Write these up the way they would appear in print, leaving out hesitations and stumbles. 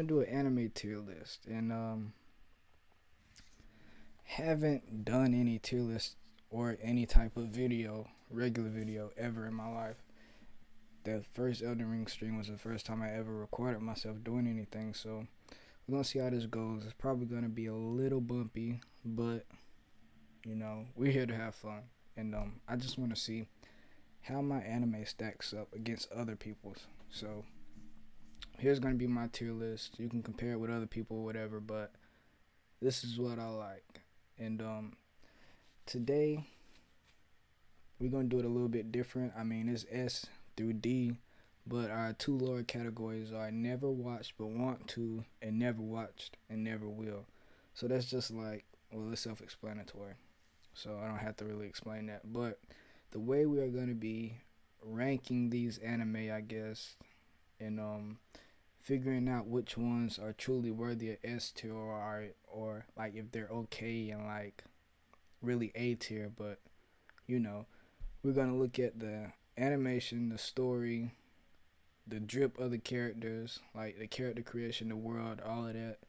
gonna do an anime tier list, and haven't done any tier list or any type of video, regular video, ever in my life. The first Elden Ring stream was the first time I ever recorded myself doing anything, so we're gonna see how this goes. It's probably gonna be a little bumpy, but we're here to have fun, and I just want to see how my anime stacks up against other people's. So here's gonna be my tier list. You can compare it with other people or whatever, but this is what I like. And today we're gonna do it a little bit different. I mean, it's S through D, but our two lower categories are never watched but want to, and never watched and never will. So that's just like, well, it's self-explanatory. So I don't have to really explain that. But the way we are gonna be ranking these anime, I guess, and figuring out which ones are truly worthy of S tier, or like if they're okay and like really A tier. But we're gonna look at the animation, the story, the drip of the characters, like the character creation, the world, all of that,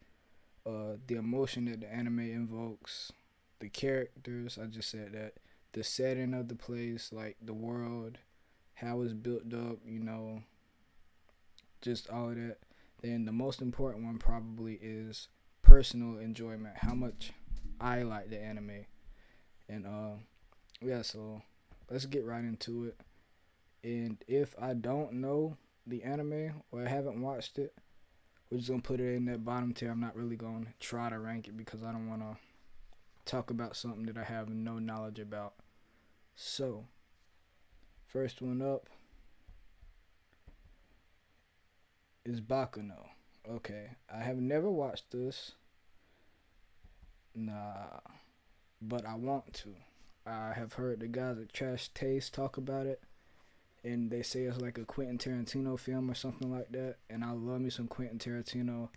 the emotion that the anime invokes, the characters, I just said that, the setting of the place, like the world, how it's built up, just all of that. Then the most important one probably is personal enjoyment, how much I like the anime. And yeah, so let's get right into it. And if I don't know the anime or I haven't watched it, we're just gonna put it in that bottom tier. I'm not really gonna try to rank it because I don't wanna talk about something that I have no knowledge about. So, first one up is Bakuno. Okay, I have never watched this. Nah, but I want to. I have heard the guys at Trash Taste talk about it, and they say it's like a Quentin Tarantino film or something like that. And I love me some Quentin Tarantino.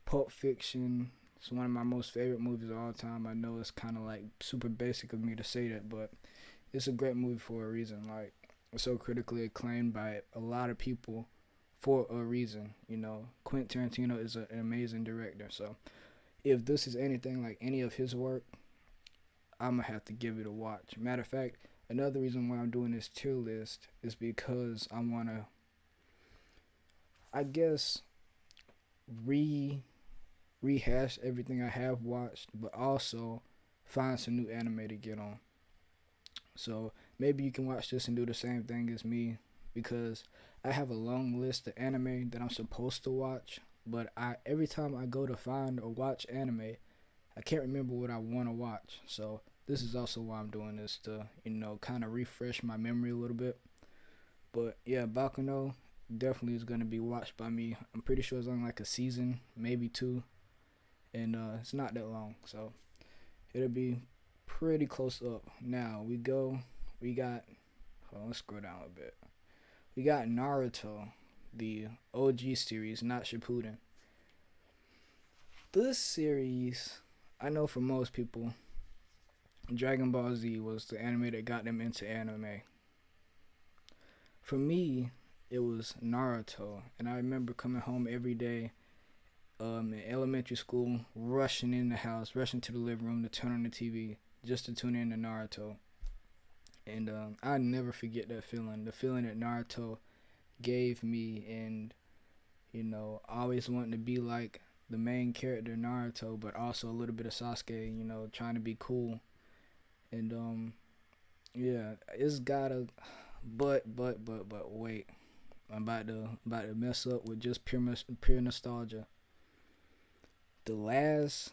Pulp Fiction. It's one of my most favorite movies of all time. I know it's kind of like super basic of me to say that, but it's a great movie for a reason. Like, it's so critically acclaimed by a lot of people for a reason. Quentin Tarantino is an amazing director. So if this is anything like any of his work, I'm going to have to give it a watch. Matter of fact, another reason why I'm doing this tier list is because I want to, I guess, rehash everything I have watched, but also find some new anime to get on. So maybe you can watch this and do the same thing as me, because I have a long list of anime that I'm supposed to watch, but every time I go to find or watch anime, I can't remember what I want to watch. So this is also why I'm doing this, to kind of refresh my memory a little bit. But yeah, Bakuno definitely is going to be watched by me. I'm pretty sure it's only like a season, maybe two, and it's not that long, so it'll be pretty close up. Now we got, hold on, let's scroll down a bit. We got Naruto, the OG series, not Shippuden. This series, I know for most people, Dragon Ball Z was the anime that got them into anime. For me, it was Naruto, and I remember coming home every day in elementary school, rushing in the house, rushing to the living room to turn on the TV just to tune in to Naruto. And I never forget that feeling, the feeling that Naruto gave me, and always wanting to be like the main character Naruto, but also a little bit of Sasuke, trying to be cool. And yeah, it's gotta, but wait, I'm about to mess up with just pure nostalgia. The last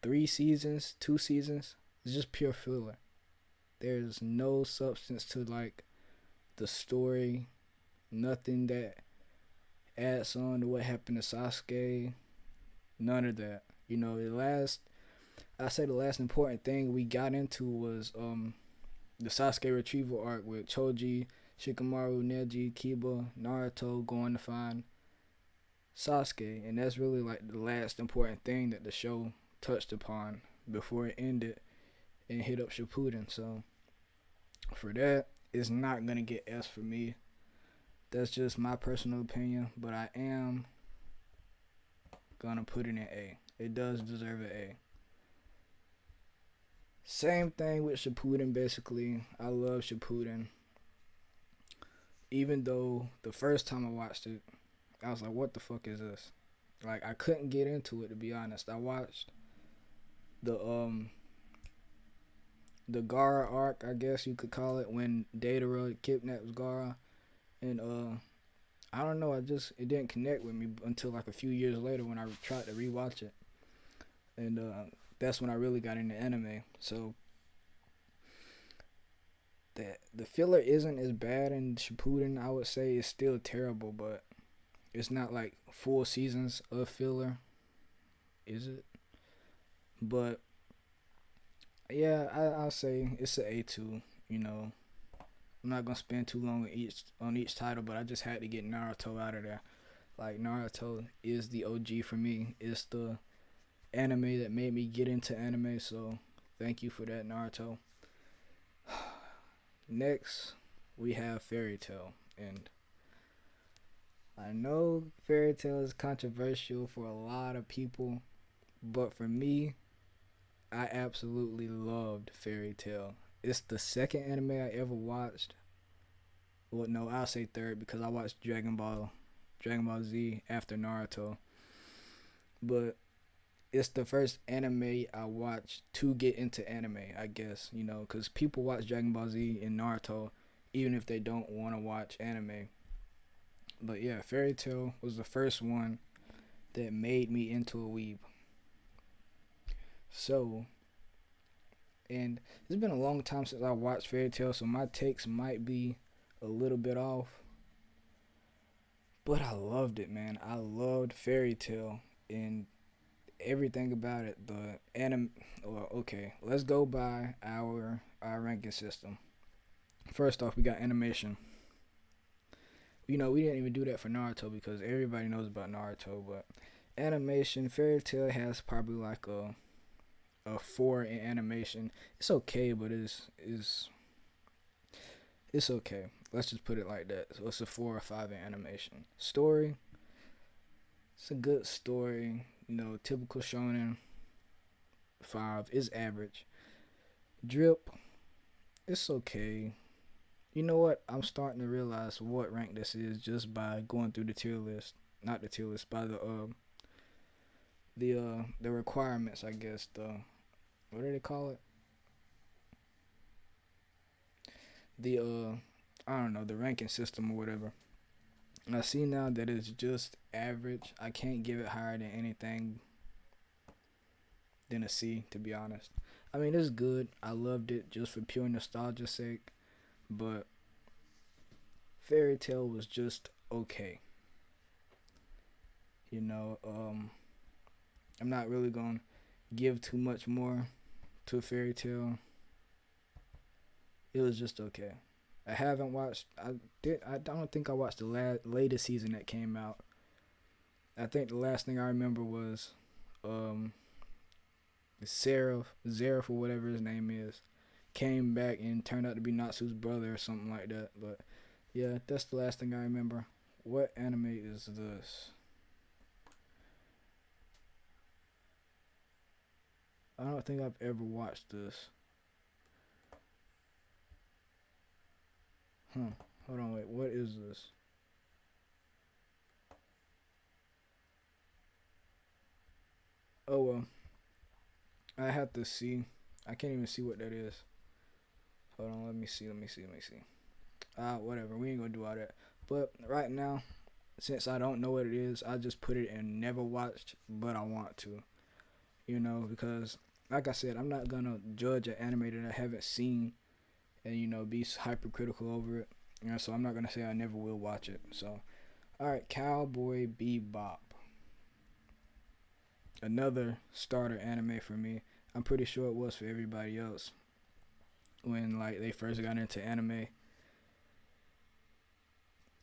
2 seasons, is just pure filler. There's no substance to like the story, nothing that adds on to what happened to Sasuke, none of that. The last important thing we got into was the Sasuke retrieval arc with Choji, Shikamaru, Neji, Kiba, Naruto going to find Sasuke, and that's really like the last important thing that the show touched upon before it ended and hit up Shippuden. So for that, it's not gonna get S for me. That's just my personal opinion, but I am gonna put it in A. It does deserve an A. Same thing with Shippuden. Basically, I love Shippuden. Even though the first time I watched it, I was like, "What the fuck is this?" Like I couldn't get into it, to be honest. I watched the the Gara arc, I guess you could call it, when Datara kidnaps Gara, and I don't know, it didn't connect with me until like a few years later when I tried to rewatch it, and that's when I really got into anime. So the filler isn't as bad in Shippuden. I would say it's still terrible, but it's not like full seasons of filler, is it? But yeah, I'll say it's an A2. You know, I'm not gonna spend too long on each title, but I just had to get Naruto out of there. Like Naruto is the OG for me. It's the anime that made me get into anime. So thank you for that, Naruto. Next, we have Fairy Tail, and I know Fairy Tail is controversial for a lot of people, but for me, I absolutely loved Fairy Tail. It's the second anime I ever watched. Well, no, I'll say third because I watched Dragon Ball Z after Naruto. But it's the first anime I watched to get into anime, I guess, because people watch Dragon Ball Z and Naruto even if they don't want to watch anime. But yeah, Fairy Tail was the first one that made me into a weeb. So, and it's been a long time since I watched Fairy Tail, so my takes might be a little bit off. But I loved it, man. I loved Fairy Tail and everything about it. The anime. Well, okay, let's go by our ranking system. First off, we got animation. We didn't even do that for Naruto because everybody knows about Naruto. But animation, Fairy Tail has probably like a 4 in animation. It's okay, but it's okay. Let's just put it like that. So it's a 4 or 5 in animation. Story, it's a good story. Typical shonen. 5 is average. Drip, it's okay. You know what? I'm starting to realize what rank this is just by going through the tier list. Not the tier list, by the requirements, I guess. The what do they call it? The I don't know, the ranking system or whatever. I see now that it's just average. I can't give it higher than anything than a C, to be honest. I mean, it's good. I loved it just for pure nostalgia's sake, but Fairy Tail was just okay. You know, I'm not really gonna give too much more to Fairy Tail. It was just okay. I haven't watched. I don't think I watched the latest season that came out. I think the last thing I remember was, um, Seraph or whatever his name is, came back and turned out to be Natsu's brother or something like that. But yeah, that's the last thing I remember. What anime is this? I don't think I've ever watched this. Huh. Hold on, wait. What is this? Oh well. I have to see. I can't even see what that is. Hold on, let me see. Whatever. We ain't gonna do all that. But right now, since I don't know what it is, I just put it in never watched, but I want to. Because like I said, I'm not gonna judge an anime that I haven't seen and be hypercritical over it. So I'm not gonna say I never will watch it. So, all right, Cowboy Bebop, another starter anime for me. I'm pretty sure it was for everybody else when like they first got into anime.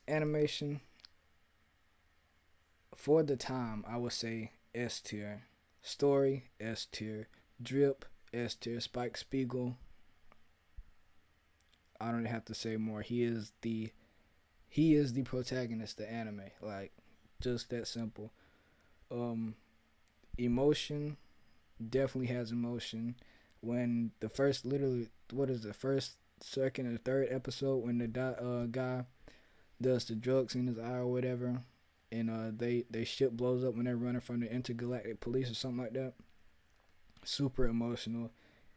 Animation for the time, I would say S tier. Story S tier. Drip S tier. Spike Spiegel, I don't have to say more. He is the protagonist of anime. Like, just that simple. Emotion definitely has emotion. When the first, literally, what is the first, second, or third episode when the guy does the drugs in his eye or whatever, and they ship blows up when they're running from the intergalactic police or something like that. Super emotional.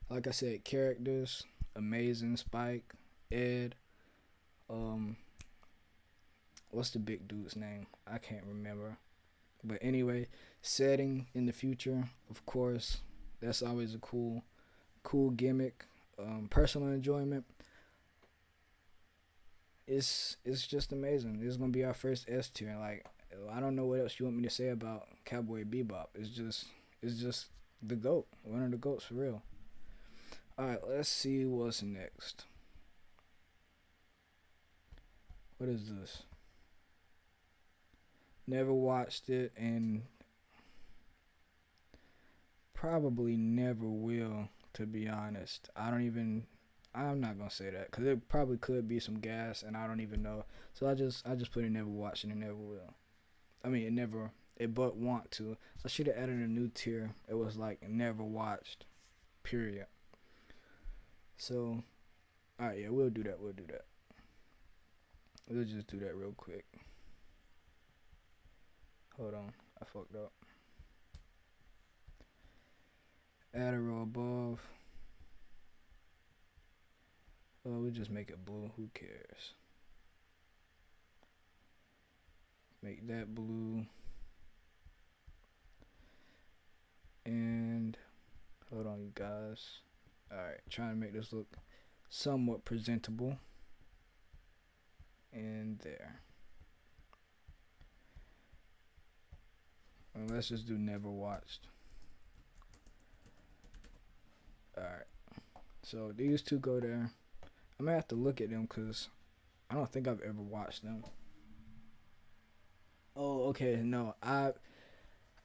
Like I said, characters amazing. Spike, Ed, um, what's the big dude's name? I can't remember. But anyway, setting in the future, of course, that's always a cool gimmick. Personal enjoyment. It's just amazing. This is gonna be our first S tier. Like, I don't know what else you want me to say about Cowboy Bebop. It's just the goat. One of the goats for real. All right, let's see what's next. What is this? Never watched it and probably never will. To be honest, I don't even. I'm not gonna say that because it probably could be some gas, and I don't even know. So I just put it never watched and it never will. I mean, it never. It but want to. I should have added a new tier. It was like never watched. Period. So, all right, yeah, we'll do that. We'll do that. We'll just do that real quick. Hold on, I fucked up. Add a row above. Oh, we'll just make it blue. Who cares? Make that blue. And hold on, you guys. Alright, trying to make this look somewhat presentable. And there. And let's just do never watched. Alright. So these two go there. I may have to look at them because I don't think I've ever watched them. Oh, okay. No, I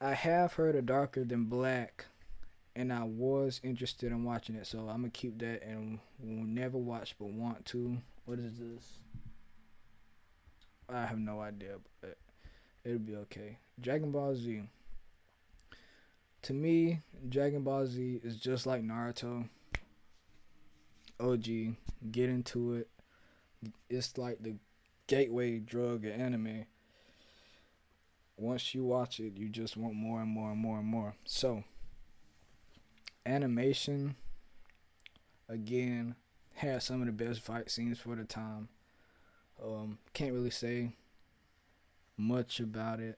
have heard of Darker Than Black, and I was interested in watching it, so I'm gonna keep that and will never watch but want to. What is this? I have no idea, but it'll be okay. Dragon Ball Z. To me, Dragon Ball Z is just like Naruto. OG, get into it. It's like the gateway drug of anime. Once you watch it, you just want more and more and more and more. So, animation, again, has some of the best fight scenes for the time. Can't really say much about it,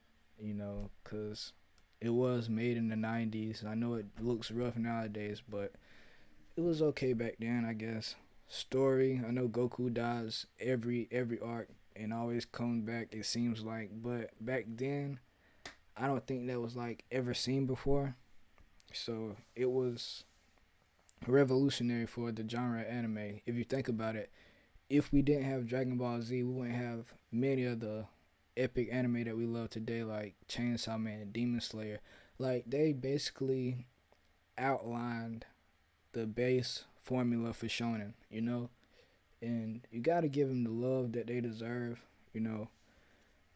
because it was made in the 90s. I know it looks rough nowadays, but it was okay back then, I guess. Story, I know Goku dies every arc and always comes back, it seems like, but back then I don't think that was like ever seen before. So it was revolutionary for the genre of anime. If you think about it, if we didn't have Dragon Ball Z, we wouldn't have many of the epic anime that we love today, like Chainsaw Man, Demon Slayer. Like, they basically outlined the base formula for shonen. And you gotta give them the love that they deserve.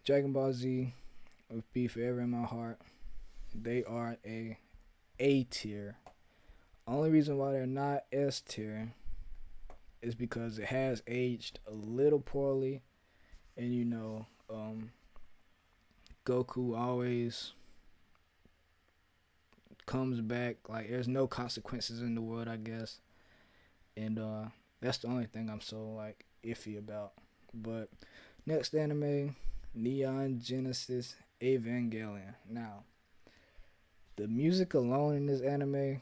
Dragon Ball Z will be forever in my heart. They are A tier. Only reason why they're not S tier is because it has aged a little poorly, and Goku always comes back. Like, there's no consequences in the world, I guess, and that's the only thing I'm so like iffy about. But next anime, Neon Genesis Evangelion. Now, the music alone in this anime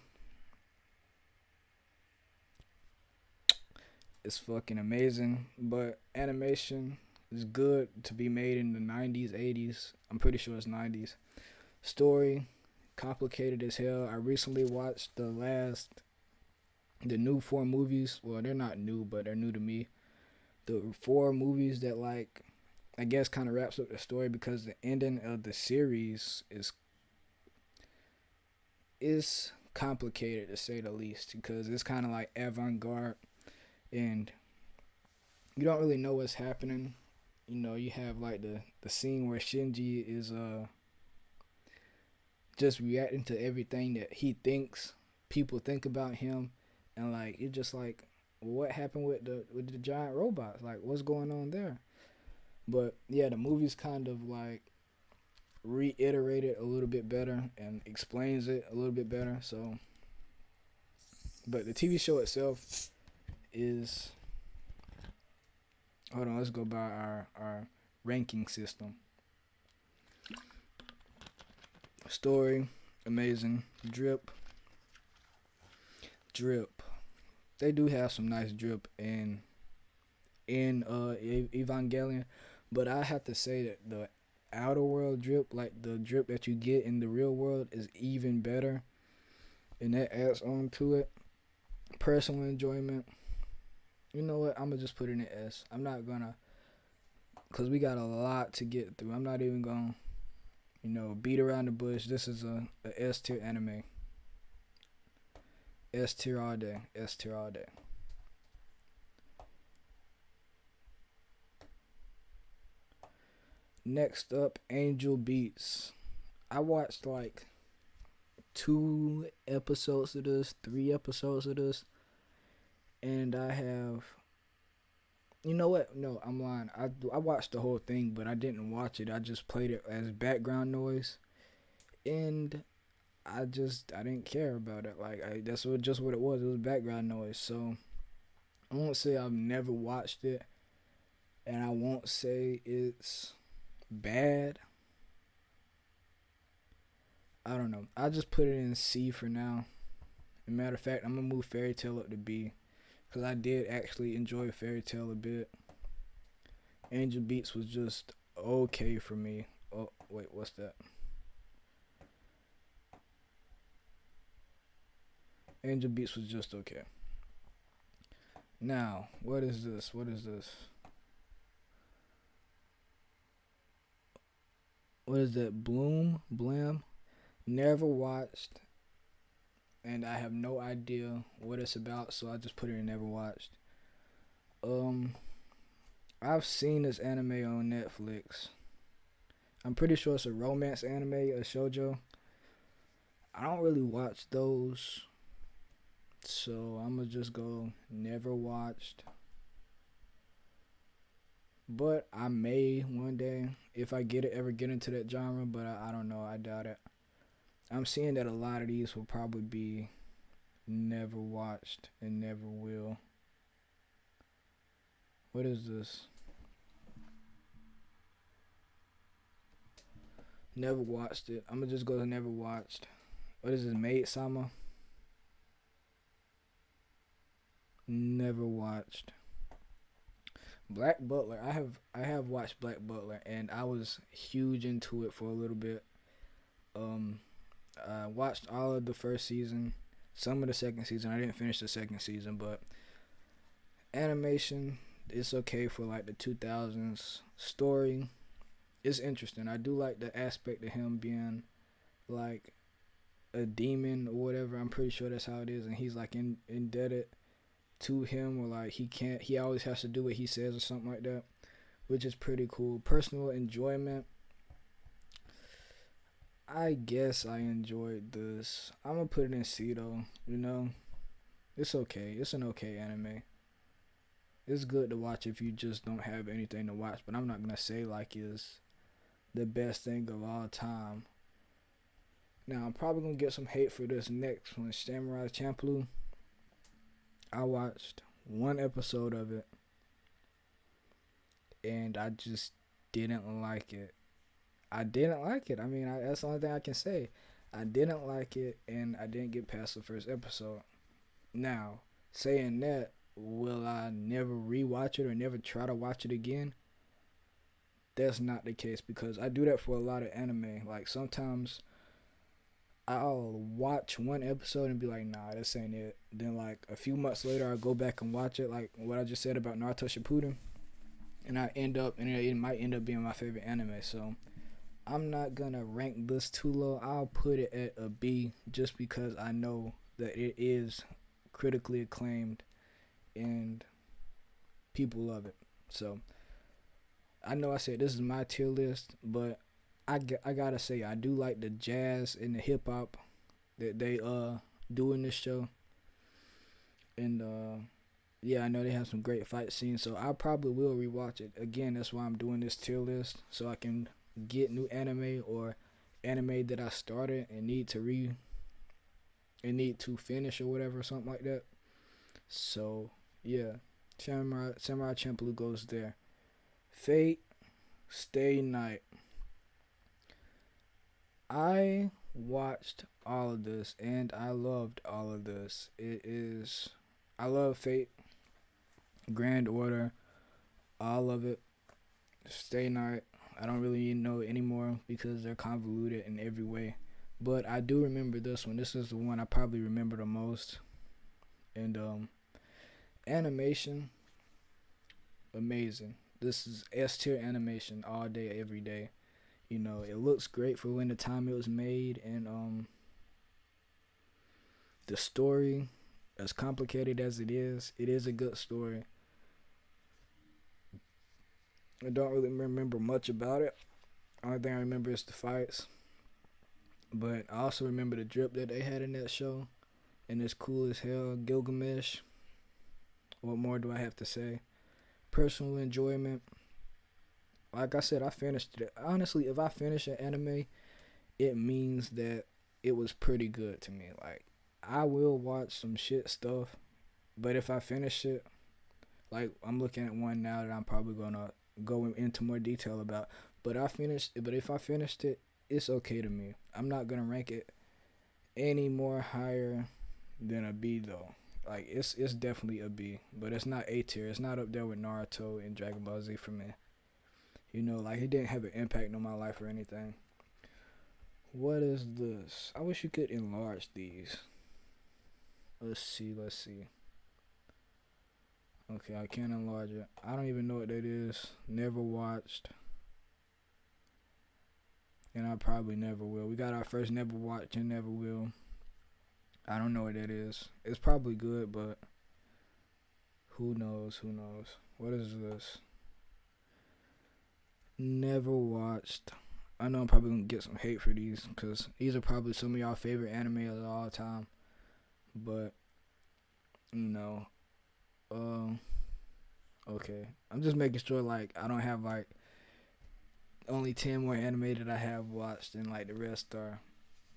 is fucking amazing, but animation is good to be made in the 90s, 80s. I'm pretty sure it's 90s. Story, complicated as hell. I recently watched the new 4 movies. Well, they're not new, but they're new to me. The 4 movies that, like, I guess kind of wraps up the story, because the ending of the series is complicated, to say the least, because it's kind of like avant-garde, and you don't really know what's happening. You have like the scene where Shinji is just reacting to everything that he thinks people think about him, and like it's just like what happened with the giant robots? Like what's going on there? But yeah, the movie's kind of like reiterated a little bit better and explains it a little bit better. So, but the TV show itself is, hold on, let's go by our ranking system. Story, amazing. Drip. They do have some nice drip in Evangelion, but I have to say that the outer world drip, like the drip that you get in the real world, is even better, and that adds on to it. Personal enjoyment. You know what? I'm gonna just put it in S. I'm not gonna, cause we got a lot to get through. I'm not even gonna, beat around the bush. This is a S tier anime. S tier all day. S tier all day. Next up, Angel Beats. I watched like 2 episodes of this, 3 episodes of this, and I have. You know what? No, I'm lying. I watched the whole thing, but I didn't watch it. I just played it as background noise, and I didn't care about it. Like that's just what it was. It was background noise. So I won't say I've never watched it, and I won't say it's bad. I don't know. I just put it in C for now. As a matter of fact, I'm gonna move Fairy Tail up to B, because I did actually enjoy Fairy Tail a bit. Angel Beats was just okay for me. Oh wait, what's that? Angel Beats was just okay. Now, what is this? What is this? What is that? Blam? Never watched, and I have no idea what it's about, so I just put it in never watched. I've seen this anime on Netflix. I'm pretty sure it's a romance anime, a shoujo. I don't really watch those, so I'm gonna just go never watched. But I may one day, if I ever get into that genre, but I don't know, I doubt it. I'm seeing that a lot of these will probably be never watched and never will. What is this? Never watched it. I'm gonna just go to never watched. What is this? Maid Sama? Never watched. Black Butler. I have watched Black Butler, and I was huge into it for a little bit. I watched all of the first season, some of the second season. I didn't finish the second season, but animation, it's okay for like the 2000s. Story, it's interesting. I do like the aspect of him being like a demon or whatever. I'm pretty sure that's how it is, and he's like indebted to him, or like he always has to do what he says or something like that, which is pretty cool. Personal enjoyment, I guess I enjoyed this. I'm gonna put it in C though. It's okay. It's an okay anime. It's good to watch if you just don't have anything to watch, but I'm not gonna say like it's the best thing of all time. Now I'm probably gonna get some hate for this next one, Samurai Champloo. I watched 1 episode of it, and I just didn't like it. I didn't like it. I mean, that's the only thing I can say. I didn't like it, and I didn't get past the first episode. Now, saying that, will I never rewatch it or never try to watch it again? That's not the case, because I do that for a lot of anime. Like, sometimes I'll watch 1 episode and be like, nah, this ain't it. Then, like, a few months later, I'll go back and watch it, like what I just said about Naruto Shippuden, and it might end up being my favorite anime. So I'm not gonna rank this too low. I'll put it at a B, just because I know that it is critically acclaimed and people love it. So I know I said this is my tier list, but I gotta say I do like the jazz and the hip hop that they do in this show, and yeah, I know they have some great fight scenes, so I probably will rewatch it again. That's why I'm doing this tier list so I can get new anime or anime that I started and need to finish or whatever, something like that. So yeah, Samurai Champloo goes there. Fate Stay Night. I watched all of this and I loved all of this. I love Fate, Grand Order, all of it. Stay Night. I don't really know anymore because they're convoluted in every way. But I do remember this one. This is the one I probably remember the most. And animation, amazing. This is S tier animation all day, every day. You know, it looks great for when the time it was made, and the story, as complicated as it is a good story. I don't really remember much about it. Only thing I remember is the fights. But I also remember the drip that they had in that show. And it's cool as hell. Gilgamesh. What more do I have to say? Personal enjoyment. Like I said, I finished it. Honestly, if I finish an anime, it means that it was pretty good to me. Like, I will watch some shit stuff. But if I finish it, like I'm looking at one now that I'm probably gonna go into more detail about. But if I finished it, it's okay to me. I'm not gonna rank it any more higher than a B though. Like it's definitely a B, but it's not A tier. It's not up there with Naruto and Dragon Ball Z for me. You know, like it didn't have an impact on my life or anything. What is this? I wish you could enlarge these. Let's see. Okay, I can't enlarge it. I don't even know what that is. Never watched. And I probably never will. We got our first never watch and never will. I don't know what that is. It's probably good, but who knows? What is this? Never watched. I know I'm probably going to get some hate for these because these are probably some of y'all favorite anime of all time. But, you know, okay. I'm just making sure, like, I don't have, like, only 10 more anime that I have watched and, like, the rest are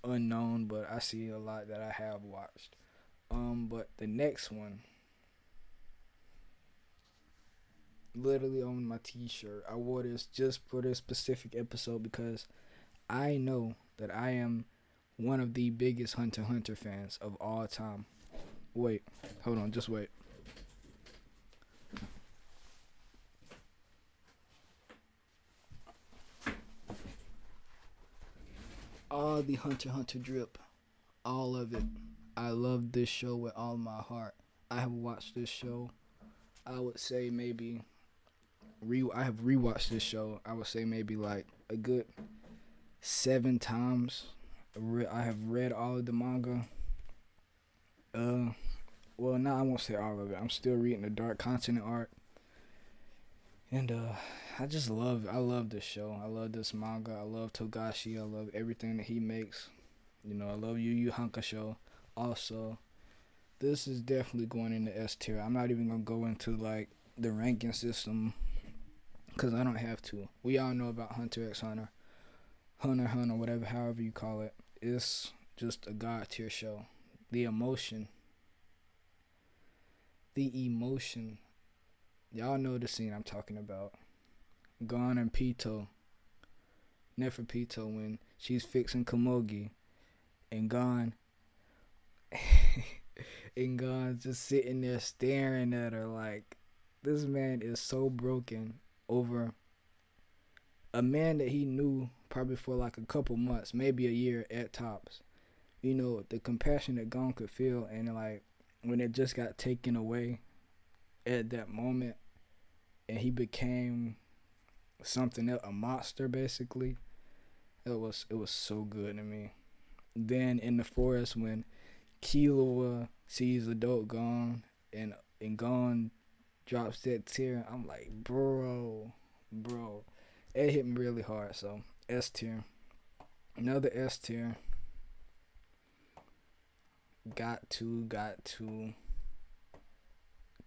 unknown, but I see a lot that I have watched. But the next one, literally on my t-shirt, I wore this just for this specific episode because I know that I am one of the biggest Hunter x Hunter fans of all time. Wait, hold on, just wait. All the Hunter x Hunter drip, all of it. I love this show with all my heart. I have watched this show, I would say maybe I have rewatched this show. I would say maybe like a good 7 times. I have read all of the manga. Well, now I won't say all of it. I'm still reading the Dark Continent arc, and I love this show. I love this manga. I love Togashi. I love everything that he makes. You know, I love Yu Yu Hakusho. Also, this is definitely going into S tier. I'm not even gonna go into like the ranking system because I don't have to. We all know about Hunter x Hunter, Hunter, whatever, however you call it. It's just a god tier show. The emotion, y'all know the scene I'm talking about. Gon and Neferpito, when she's fixing Komogi, and Gon, and Gon's just sitting there staring at her like, this man is so broken over a man that he knew probably for like a couple months, maybe a year at tops. You know, the compassion that Gon could feel, and like when it just got taken away at that moment, and he became something else, a monster basically. It was so good to me. Then in the forest when Killua sees adult Gon and Gon drops that tear, I'm like, bro, it hit me really hard. So S tier. Another S tier. Got to.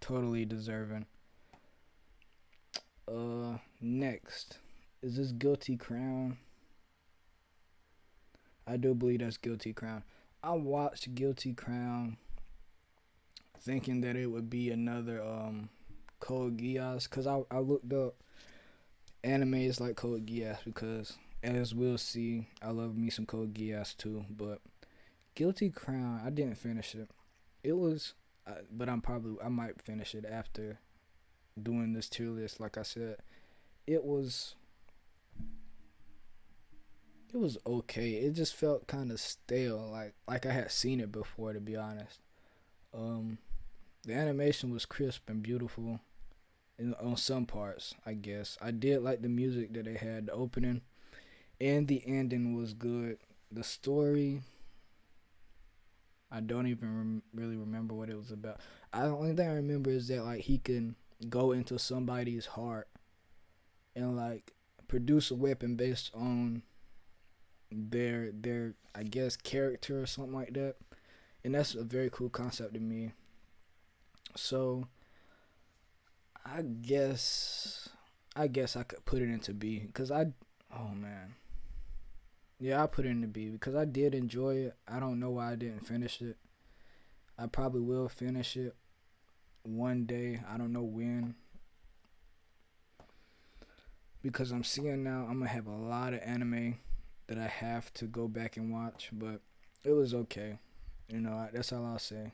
Totally deserving. Next. Is this Guilty Crown? I do believe that's Guilty Crown. I watched Guilty Crown thinking that it would be another Code Geass, because I looked up animes like Code Geass because, as we'll see, I love me some Code Geass too. But Guilty Crown, I didn't finish it. It was, but I might finish it after doing this tier list. Like I said, it was okay. It just felt kind of stale, like I had seen it before, to be honest. Um, the animation was crisp and beautiful on some parts, I guess. I did like the music that they had. The opening and the ending was good. The story, I don't even really remember what it was about. The only thing I remember is that like he can go into somebody's heart and like produce a weapon based on their I guess character or something like that. And that's a very cool concept to me. So I guess I could put it into B because oh man. Yeah, I put it into B because I did enjoy it. I don't know why I didn't finish it. I probably will finish it one day. I don't know when. Because I'm seeing now I'm gonna have a lot of anime that I have to go back and watch, but it was okay. That's all I'll say.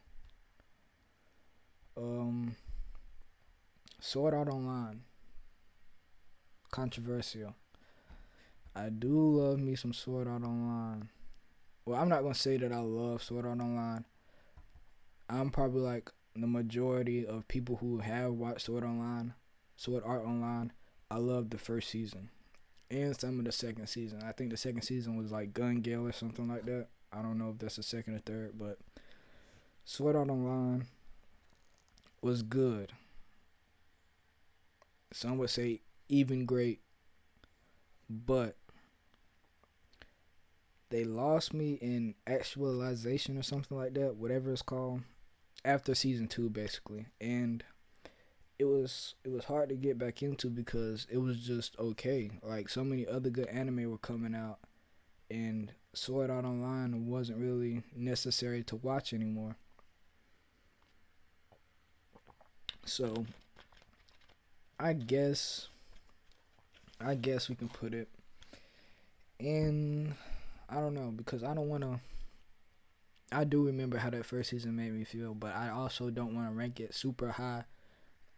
Um, Sword Art Online, controversial. I do love me some Sword Art Online. Well, I'm not gonna say that I love Sword Art Online. I'm probably like the majority of people who have watched Sword Art Online. I love the first season and some of the second season. I think the second season was like Gun Gale or something like that. I don't know if that's the second or third, but Sword Art Online was good. Some would say even great, but they lost me in actualization or something like that, whatever it's called, after season 2 basically. And it was hard to get back into because it was just okay. Like so many other good anime were coming out and Sword Art Online wasn't really necessary to watch anymore. So I guess we can put it in. I don't know because I don't want to. I do remember how that first season made me feel, but I also don't want to rank it super high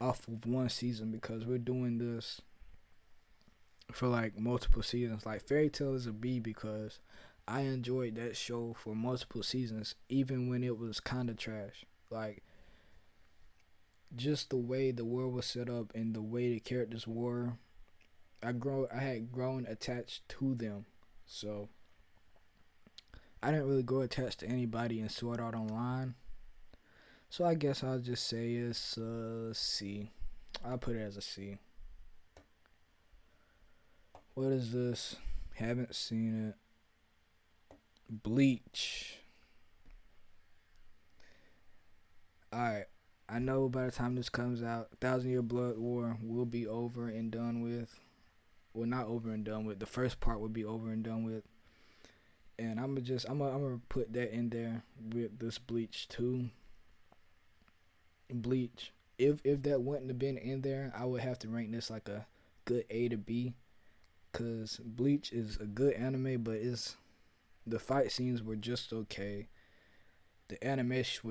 off of one season because we're doing this for like multiple seasons. Like Fairy Tail is a B because I enjoyed that show for multiple seasons, even when it was kind of trash. Like just the way the world was set up and the way the characters were, I had grown attached to them. So I didn't really grow attached to anybody in Sword Art Online. So I guess I'll just say it's C. I'll put it as a C. What is this? Haven't seen it. Bleach. Alright. I know by the time this comes out, 1,000 Year Blood War will be over and done with. Well, not over and done with. The first part will be over and done with. And I'm gonna put that in there with this Bleach too. Bleach. If that wouldn't have been in there, I would have to rank this like a good A to B. Cause Bleach is a good anime, but the fight scenes were just okay. The animation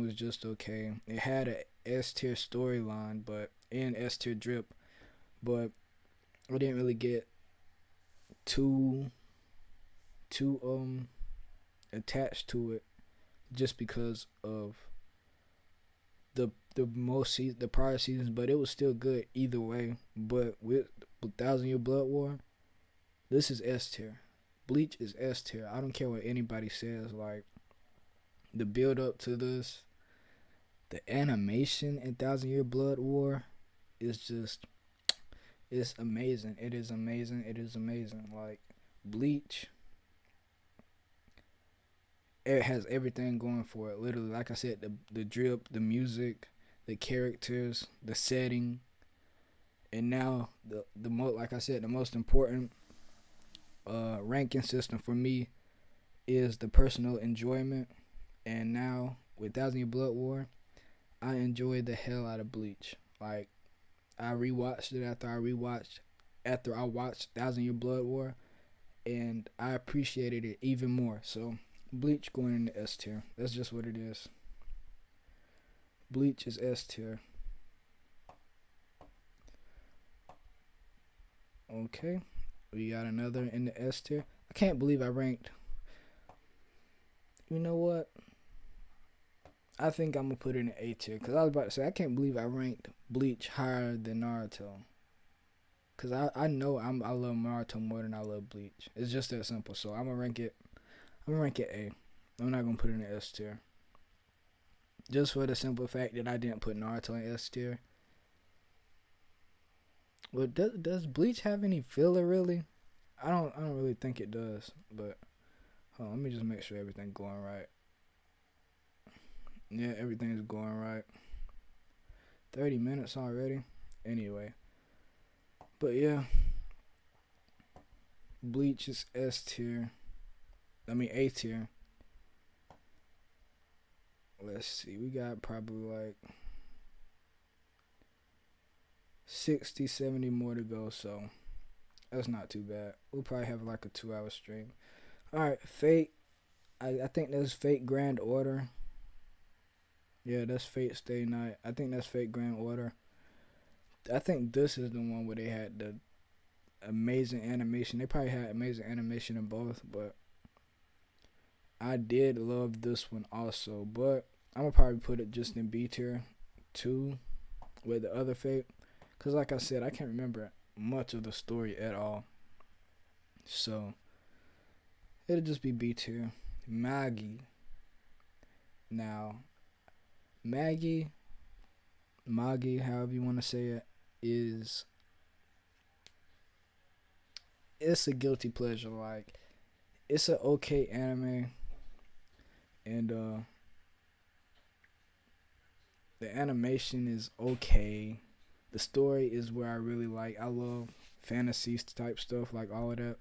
was just okay. It had a S tier storyline, but and S tier drip, but I didn't really get too attached to it just because of the prior seasons, but it was still good either way. But with 1,000 Year Blood War, this is S tier. Bleach is S tier. I don't care what anybody says. Like the build up to this, the animation in 1,000 Year Blood War is just It's amazing. It is amazing. It is amazing. Like Bleach, it has everything going for it. Literally, like I said, the drip, the music, the characters, the setting, and now like I said, the most important ranking system for me is the personal enjoyment. And now with Thousand Year Blood War, I enjoyed the hell out of Bleach. Like I rewatched it after I watched Thousand Year Blood War, and I appreciated it even more. So Bleach going in the S tier. That's just what it is. Bleach is S tier. Okay, we got another in the S tier. I can't believe I ranked. You know what? I think I'm gonna put it in the A tier because I was about to say I can't believe I ranked Bleach higher than Naruto. Cause I know I love Naruto more than I love Bleach. It's just that simple. So I'm gonna rank it. I'm gonna rank it A. I'm not gonna put it in the S tier. Just for the simple fact that I didn't put Naruto in S tier. Well, does Bleach have any filler really? I don't really think it does. But hold on, let me just make sure everything's going right. Yeah, everything's going right. 30 minutes already. Anyway. But yeah. Bleach is S tier. I mean A tier. Let's see. We got probably like 60, 70 more to go. So that's not too bad. We'll probably have like a 2-hour stream. Alright, Fate. I think that's Fate Grand Order. Yeah, that's Fate Stay Night. I think that's Fate Grand Order. I think this is the one where they had the amazing animation. They probably had amazing animation in both, but I did love this one also. But I'm gonna probably put it just in B tier 2 with the other Fate. Cause like I said, I can't remember much of the story at all. So it'll just be B tier. Maggie. Now Maggie, however you want to say it, it's a guilty pleasure. Like it's an okay anime, and the animation is okay. The story is where I really like. I love fantasy type stuff, like all of that.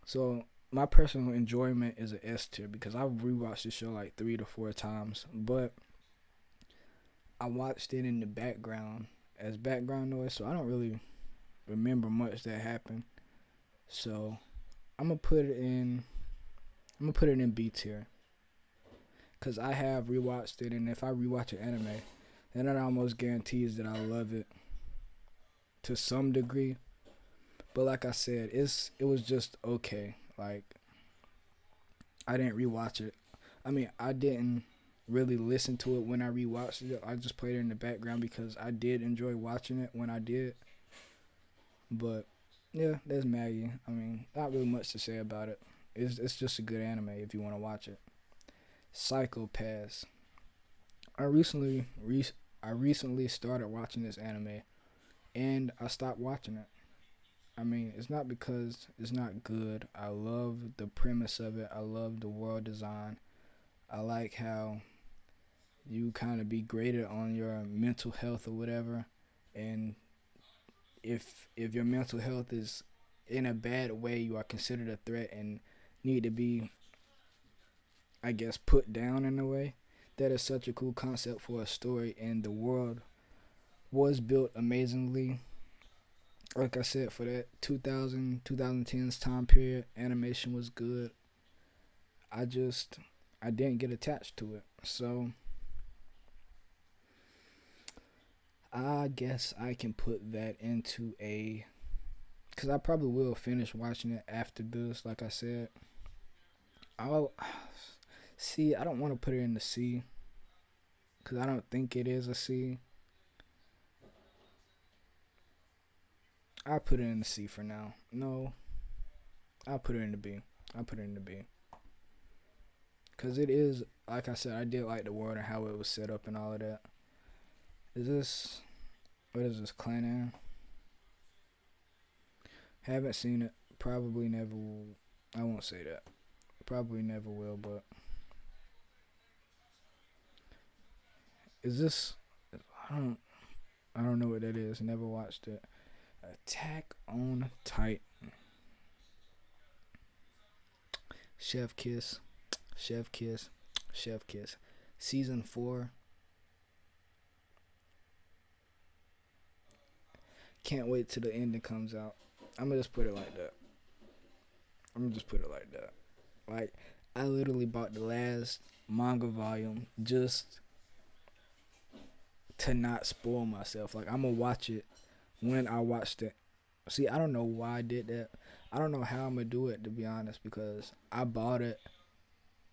So my personal enjoyment is an S tier because I've rewatched the show like 3 to 4 times, but I watched it in the background as background noise, so I don't really remember much that happened. So I'm gonna put it in. I'm gonna put it in B tier because I have rewatched it, and if I rewatch an anime, then that almost guarantees that I love it to some degree. But like I said, it was just okay. Like I didn't rewatch it. I mean, I didn't really listen to it when I rewatched it. I just played it in the background because I did enjoy watching it when I did. But yeah, there's Maggie. I mean, not really much to say about it. It's just a good anime if you want to watch it. Psycho Pass. I recently started watching this anime, and I stopped watching it. I mean, it's not because it's not good. I love the premise of it. I love the world design. I like how you kind of be graded on your mental health or whatever, and if your mental health is in a bad way, you are considered a threat and need to be, I guess, put down in a way. That is such a cool concept for a story, and the world was built amazingly. Like I said, for that 2010s time period, animation was good. I didn't get attached to it. So I guess I can put that into a, because I probably will finish watching it after this. Like I said, I'll see. I don't want to put it in the C because I don't think it is a C. I'll put it in the C for now. No, I'll put it in the B. I'll put it in the B. Because it is, like I said, I did like the world and how it was set up and all of that. What is this, Clan? Haven't seen it. Probably never will. I won't say that. Probably never will, but is this I don't I don't know what that is. Never watched it. Attack on Titan. Chef Kiss. Chef Kiss. Chef Kiss. Season 4. Can't wait till the ending comes out. I'm gonna just put it like that. I'm gonna just put it like that. Like, I literally bought the last manga volume just to not spoil myself. Like, I'm gonna watch it when I watched it. See, I don't know why I did that. I don't know how I'm gonna do it, to be honest, because I bought it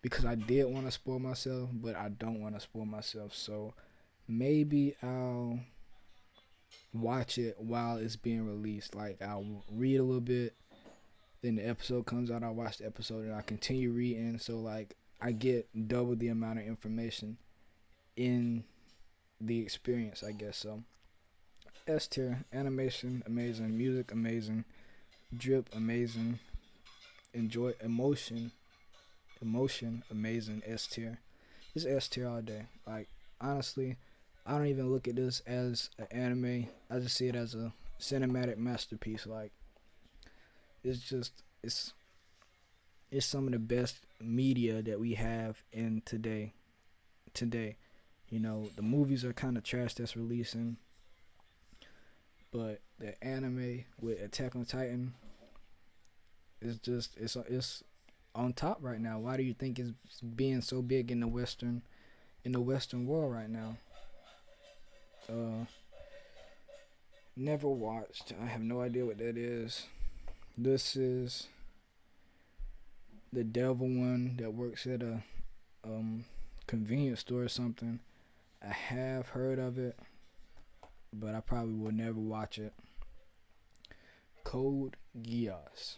because I did want to spoil myself, but I don't want to spoil myself. So maybe I'll watch it while it's being released. Like, I'll read a little bit, then the episode comes out, I watch the episode, and I continue reading. So, like, I get double the amount of information in the experience, I guess. So, S tier. Animation, amazing. Music, amazing. Drip, amazing. Enjoy emotion, amazing. S tier. It's S tier all day. Like, honestly, I don't even look at this as an anime. I just see it as a cinematic masterpiece. Like, it's just it's some of the best media that we have in today. You know, the movies are kind of trash that's releasing, but the anime with Attack on Titan is just it's on top right now. Why do you think it's being so big in the Western world right now? Uh, Never watched. I have no idea what that is. This is the devil one that works at a convenience store or something. I have heard of it, but I probably will never watch it. Code Geass.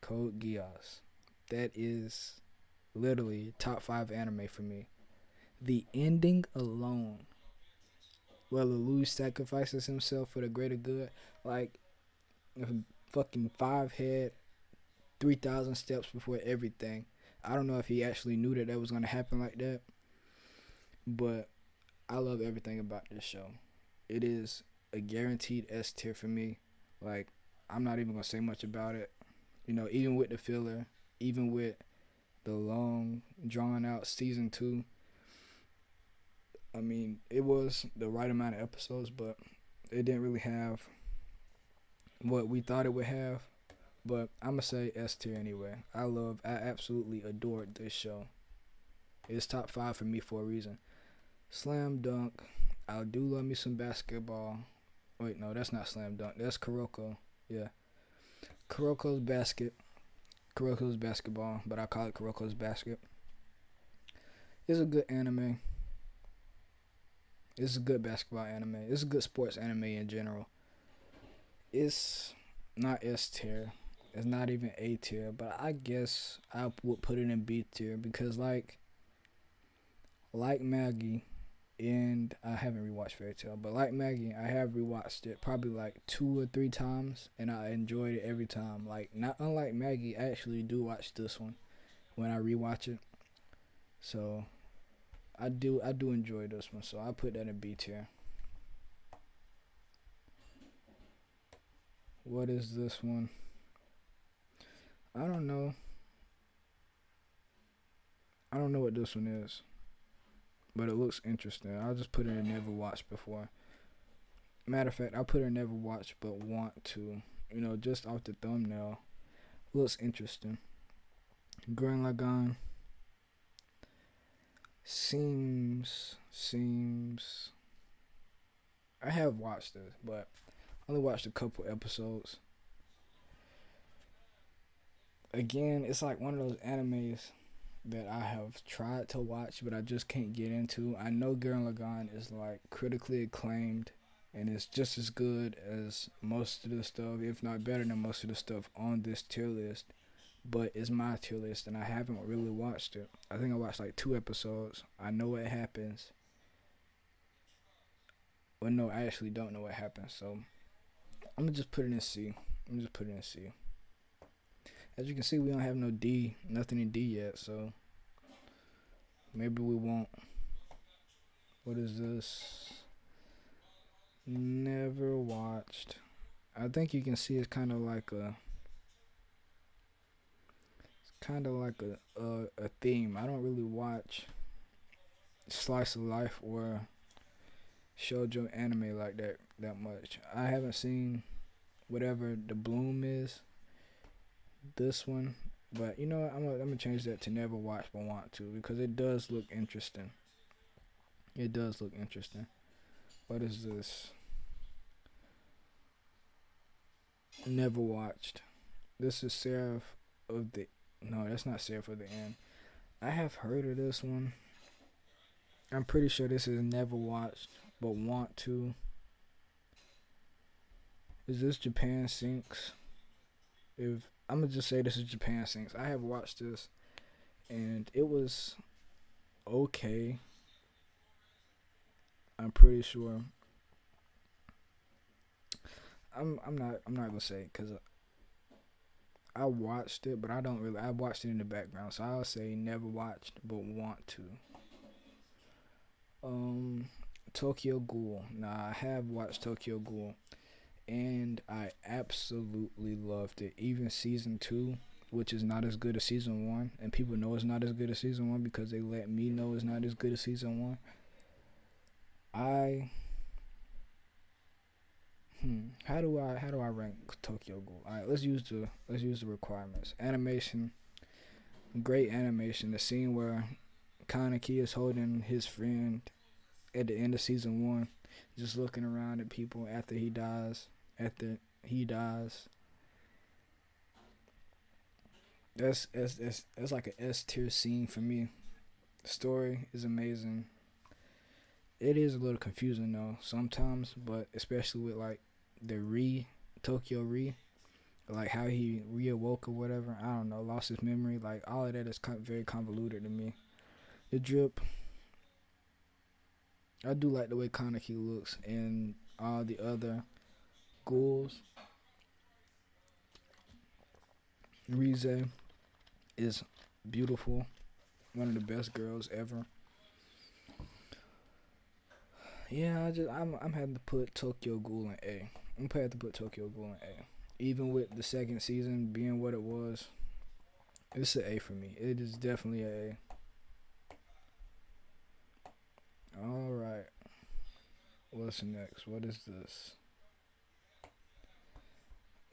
Code Geass. That is literally top 5 anime for me. The ending alone, where Lelouch sacrifices himself for the greater good, like, if fucking Five had 3,000 steps before everything. I don't know if he actually knew that was gonna happen like that, but I love everything about this show. It is a guaranteed S tier for me. Like, I'm not even gonna say much about it. You know, even with the filler, even with the long, drawn out season 2. I mean, it was the right amount of episodes, but it didn't really have what we thought it would have. But I'm gonna say S tier anyway. I absolutely adored this show. It's top 5 for me for a reason. Slam Dunk. I do love me some basketball. Wait, no, that's not Slam Dunk. That's Kuroko. Yeah. Kuroko's basketball, but I call it Kuroko's basket. It's a good anime. It's a good basketball anime. It's a good sports anime in general. It's not S tier. It's not even A tier, but I guess I would put it in B tier because like Maggie, and I haven't rewatched Fairy Tail, but like Maggie, I have rewatched it probably like 2 or 3 times, and I enjoyed it every time. Like, not unlike Maggie, I actually do watch this one when I rewatch it. So I do enjoy this one, so I put that in B tier. What is this one? I don't know. I don't know what this one is, but it looks interesting. I'll just put it in never watched before. Matter of fact, I'll put it in never watched but want to. You know, just off the thumbnail. Looks interesting. Gurren Lagann seems I have watched this, but I only watched a couple episodes. Again, it's like one of those animes that I have tried to watch, but I just can't get into. I know Gurren Lagann is like critically acclaimed, and it's just as good as most of the stuff, if not better than most of the stuff on this tier list. But it's my tier list, and I haven't really watched it. I think I watched like 2 episodes. I know what happens. Well, no, I actually don't know what happens. So I'm gonna just put it in C. I'm just put it in C. As you can see, we don't have no D, nothing in D yet, so maybe we won't. What is this? Never watched. I think you can see it's kind of like a theme. I don't really watch slice of life or shoujo anime like that much. I haven't seen whatever the Bloom is. This one, but you know what? I'm gonna change that to never watch but want to, because it does look interesting. It does look interesting. What is this? Never watched. This is Seraph of the. No, that's not Seraph of the End. I have heard of this one. I'm pretty sure this is never watched but want to. Is this Japan Sinks? If I'm gonna just say this is Japan Sinks. I have watched this and it was okay. I'm pretty sure. I'm not gonna say because I watched it, but I don't really. I watched it in the background, so I'll say never watched but want to. Tokyo Ghoul. Nah, I have watched Tokyo Ghoul, and I absolutely loved it. Even season 2, which is not as good as season 1, and people know it's not as good as season 1 because they let me know it's not as good as season 1. How do I rank Tokyo Ghoul? All right, let's use the requirements. Animation, great animation. The scene where Kaneki is holding his friend at the end of season 1, just looking around at people after he dies. That's like an S tier scene for me. The story is amazing. It is a little confusing though sometimes, but especially with like the Tokyo like how he reawoke or whatever. I don't know, lost his memory. Like all of that is very convoluted to me. The drip. I do like the way Kaneki looks and all the other ghouls. Rize is beautiful. One of the best girls ever. Yeah, I'm having to put Tokyo Ghoul in A. I'm gonna have to put Tokyo Ghoul in A. Even with the second season being what it was, it's an A for me. It is definitely an A. All right. What's next? What is this?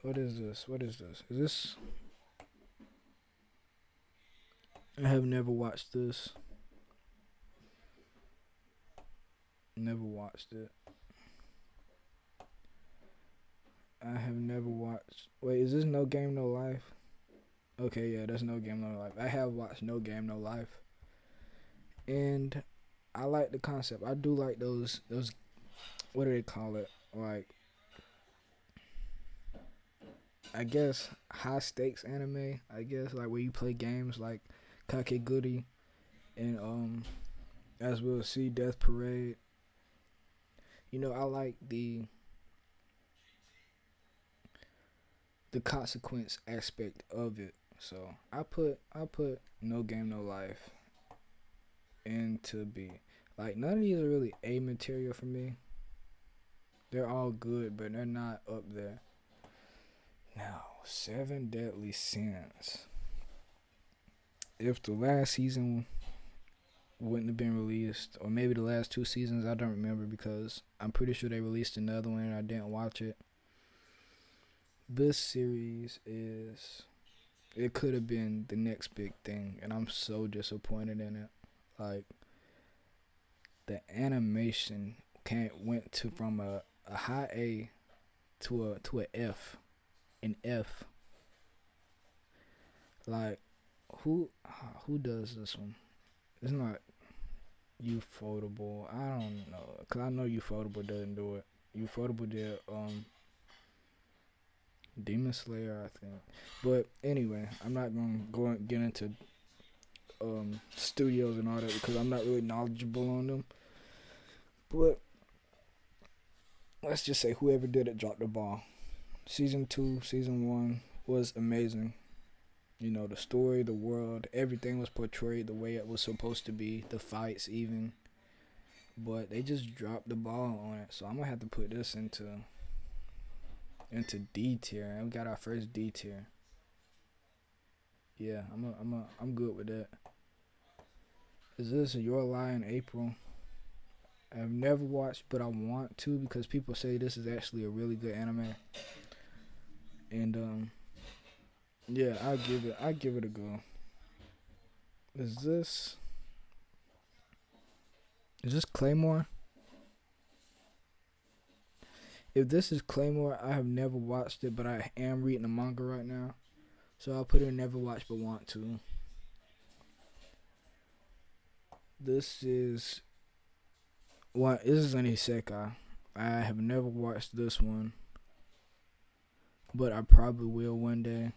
What is this? What is this? Is this? I have never watched this. Never watched it. I have never watched. Wait, is this No Game No Life? Okay, yeah, that's No Game No Life. I have watched No Game No Life, and I like the concept. I do like those. What do they call it? Like, I guess high stakes anime. I guess like where you play games like Kakeguri and as we'll see, Death Parade. You know, I like the consequence aspect of it. So I put No Game No Life into B. Like none of these are really A material for me. They're all good, but they're not up there. Now, 7 Deadly Sins. If the last season wouldn't have been released, or maybe the last 2 seasons, I don't remember because I'm pretty sure they released another one and I didn't watch it. This series it could have been the next big thing, and I'm so disappointed in it. Like, the animation went from a high A to a F, an F. Like, who does this one? It's not Ufotable. I don't know, cause I know Ufotable doesn't do it. Ufotable did Demon Slayer, I think. But anyway, I'm not gonna get into studios and all that because I'm not really knowledgeable on them. But let's just say whoever did it dropped the ball. Season 2, season 1 was amazing. You know, the story, the world, everything was portrayed the way it was supposed to be, the fights even. But they just dropped the ball on it. So I'm gonna have to put this into D tier. And we got our first D tier. Yeah, I'm good with that. Is this Your Lie in April? I've never watched, but I want to because people say this is actually a really good anime. And yeah, I give it a go. Is this is this Claymore? If this is Claymore, I have never watched it, but I am reading the manga right now. So I'll put in never watched but want to. This is this is an isekai. I have never watched this one, but I probably will one day.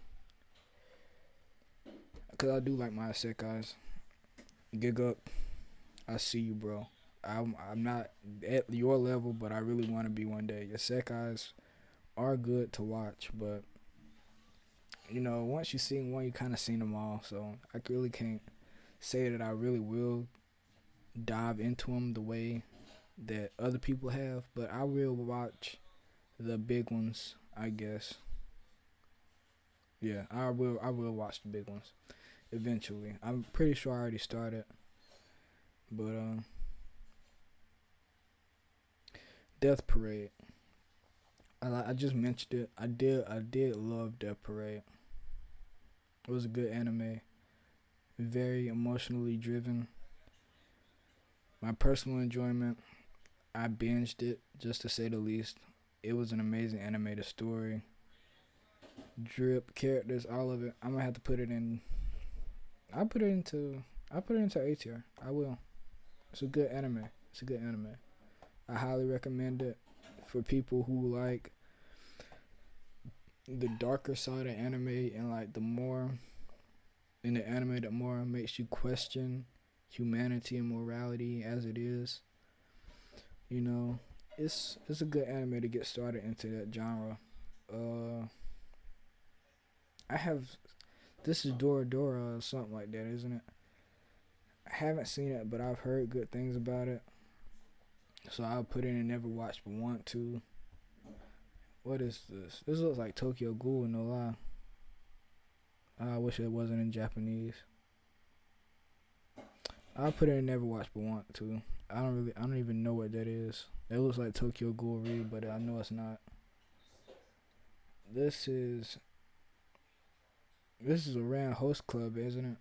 Cause I do like my isekais. Gig up, I see you, bro. I'm not at your level, but I really want to be one day. Isekais are good to watch, but you know, once you seen one, you kind of seen them all. So I really can't say that I really will dive into them the way that other people have, but I will watch the big ones, I guess. Yeah, I will watch the big ones eventually. I'm pretty sure I already started, but Death Parade. I just mentioned it. I did love Death Parade. It was a good anime, very emotionally driven. My personal enjoyment, I binged it just to say the least. It was an amazing animated story, drip, characters, all of it. I'm gonna have to put it in. I put it into. I put it into A tier. I will. It's a good anime. It's a good anime. I highly recommend it for people who like the darker side of anime and like the more in the anime that more makes you question humanity and morality as it is. You know, it's a good anime to get started into that genre. Uh, I have this is Dora Dora or something like that, isn't it? I haven't seen it, but I've heard good things about it. So I'll put in and never watch but want to. What is this? This looks like Tokyo Ghoul, no lie. I wish it wasn't in Japanese. I'll put in and never watch but want to. I don't even know what that is. That looks like Tokyo Ghoul Read, but I know it's not. This is this is around Host Club, isn't it?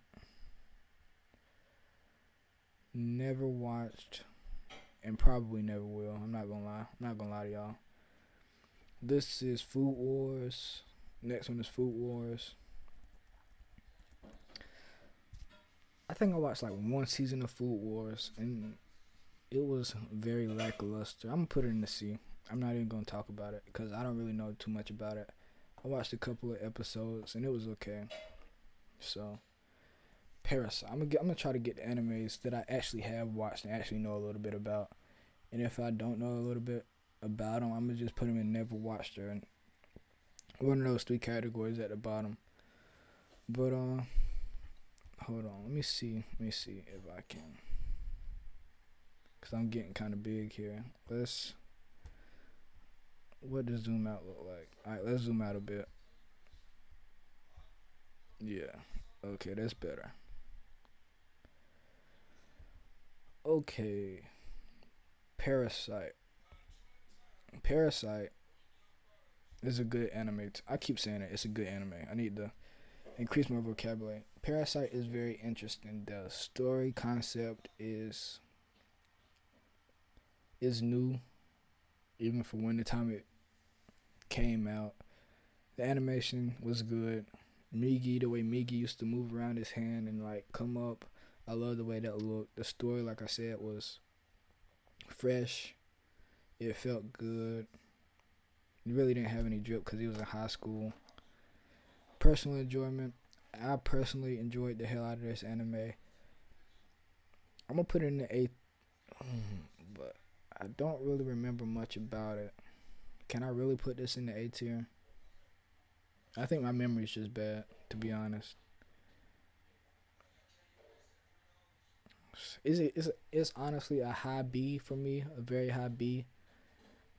Never watched and probably never will. I'm not gonna lie. I'm not gonna lie to y'all. This is Food Wars. Next one is Food Wars. I think I watched like one season of Food Wars and it was very lackluster. I'm gonna put it in the C. I'm not even gonna talk about it because I don't really know too much about it. I watched a couple of episodes and it was okay. So Parasite. I'm gonna try to get the animes that I actually have watched and actually know a little bit about. And if I don't know a little bit about them, I'm gonna just put them in never watched or in one of those three categories at the bottom. But hold on. Let me see. Let me see if I can. Cause I'm getting kind of big here. What does zoom out look like? Alright, let's zoom out a bit. Yeah. Okay, that's better. Okay. Parasite. Parasite is a good anime. I keep saying it. It's a good anime. I need to increase my vocabulary. Parasite is very interesting. The story concept is new, even for when the time it came out. The animation was good. Migi, the way Migi used to move around his hand and like come up, I love the way that looked. The story, like I said, was fresh. It felt good. He really didn't have any drip because he was in high school. Personal enjoyment. I personally enjoyed the hell out of this anime. I'm gonna put it in the eighth, but I don't really remember much about it. Can I really put this in the A tier? I think my memory's just bad, to be honest. It's honestly a high B for me, a very high B.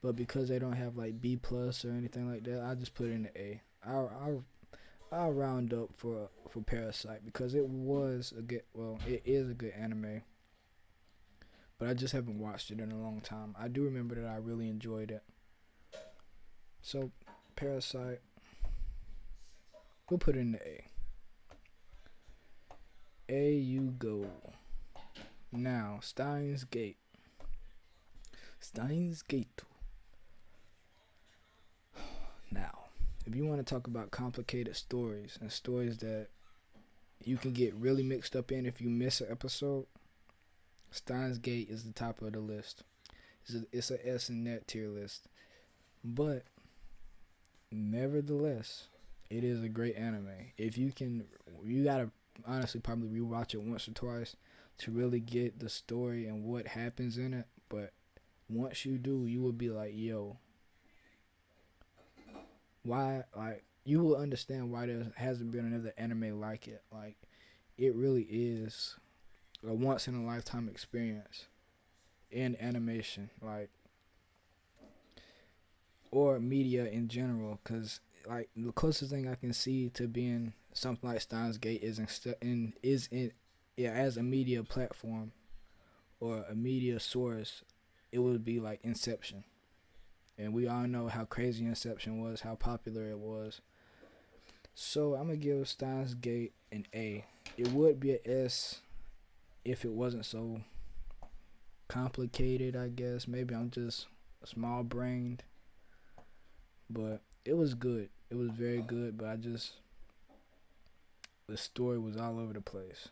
But because they don't have like B plus or anything like that, I just put it in the A. I'll round up for Parasite because it was a good, well, it is a good anime, but I just haven't watched it in a long time. I do remember that I really enjoyed it. So Parasite, we'll put it in the A. A you go. Now Steins Gate. Steins Gate. Now, if you want to talk about complicated stories and stories that you can get really mixed up in if you miss an episode, Steins Gate is the top of the list. It's a S in that tier list. But nevertheless, it is a great anime. If you can, you gotta honestly probably rewatch it once or twice to really get the story and what happens in it. But once you do, you will be like, yo, why? Like, you will understand why there hasn't been another anime like it. Like, it really is a once in a lifetime experience in animation, like, or media in general. Cause like the closest thing I can see to being something like Steins Gate is in yeah, as a media platform or a media source, it would be like Inception. And we all know how crazy Inception was, how popular it was. So I'm gonna give Steins Gate an A. It would be an S if it wasn't so complicated, I guess. Maybe I'm just small brained. But it was good. It was very good, but the story was all over the place.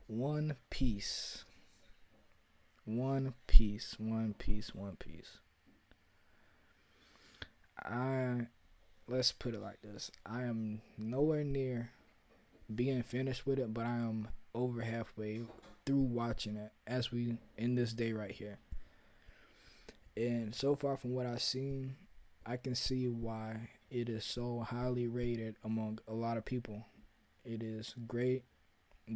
One Piece. One Piece. One Piece. One Piece. I Let's put it like this. I am nowhere near being finished with it, but I am over halfway through watching it as we in this day right here. And so far from what I've seen, I can see why it is so highly rated among a lot of people. It is great.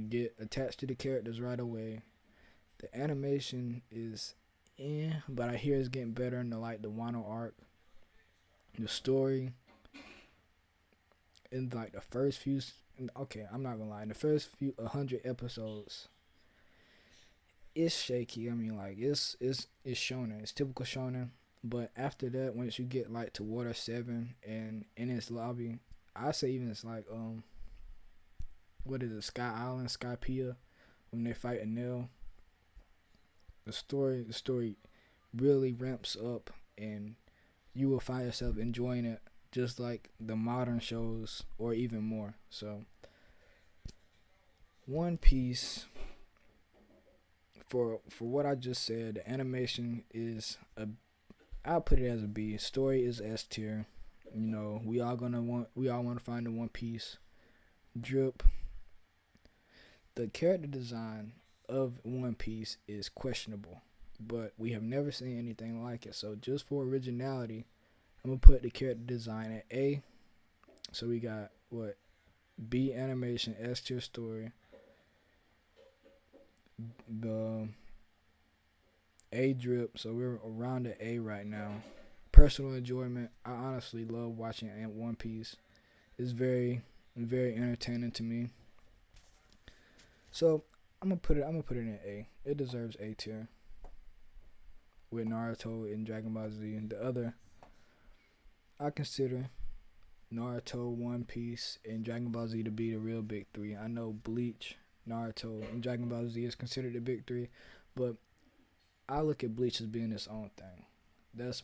Get attached to the characters right away. The animation is but I hear it's getting better in the Wano arc. The story in like the first few, okay, I'm not gonna lie, in the first few 100 episodes, it's shaky. I mean, like it's shonen. It's typical shonen. But after that, once you get like to Water 7 and in its lobby, I say even it's like what is it, Sky Island, Skypiea, when they fight Enel. The story really ramps up, and you will find yourself enjoying it just like the modern shows or even more. So One Piece, for what I just said, the animation is I'll put it as a B. Story is S tier. You know, we all want to find the One Piece drip. The character design of One Piece is questionable, but we have never seen anything like it. So just for originality, I'm gonna put the character design at A. So we got what, B animation, S tier story, the A drip. So we're around the A right now. Personal enjoyment. I honestly love watching One Piece. It's very entertaining to me. So I'm gonna put it in A. It deserves A tier with Naruto and Dragon Ball Z. And the other, I consider Naruto, One Piece, and Dragon Ball Z to be the real big three. I know Bleach, Naruto, and Dragon Ball Z is considered the big three, but I look at Bleach as being its own thing. That's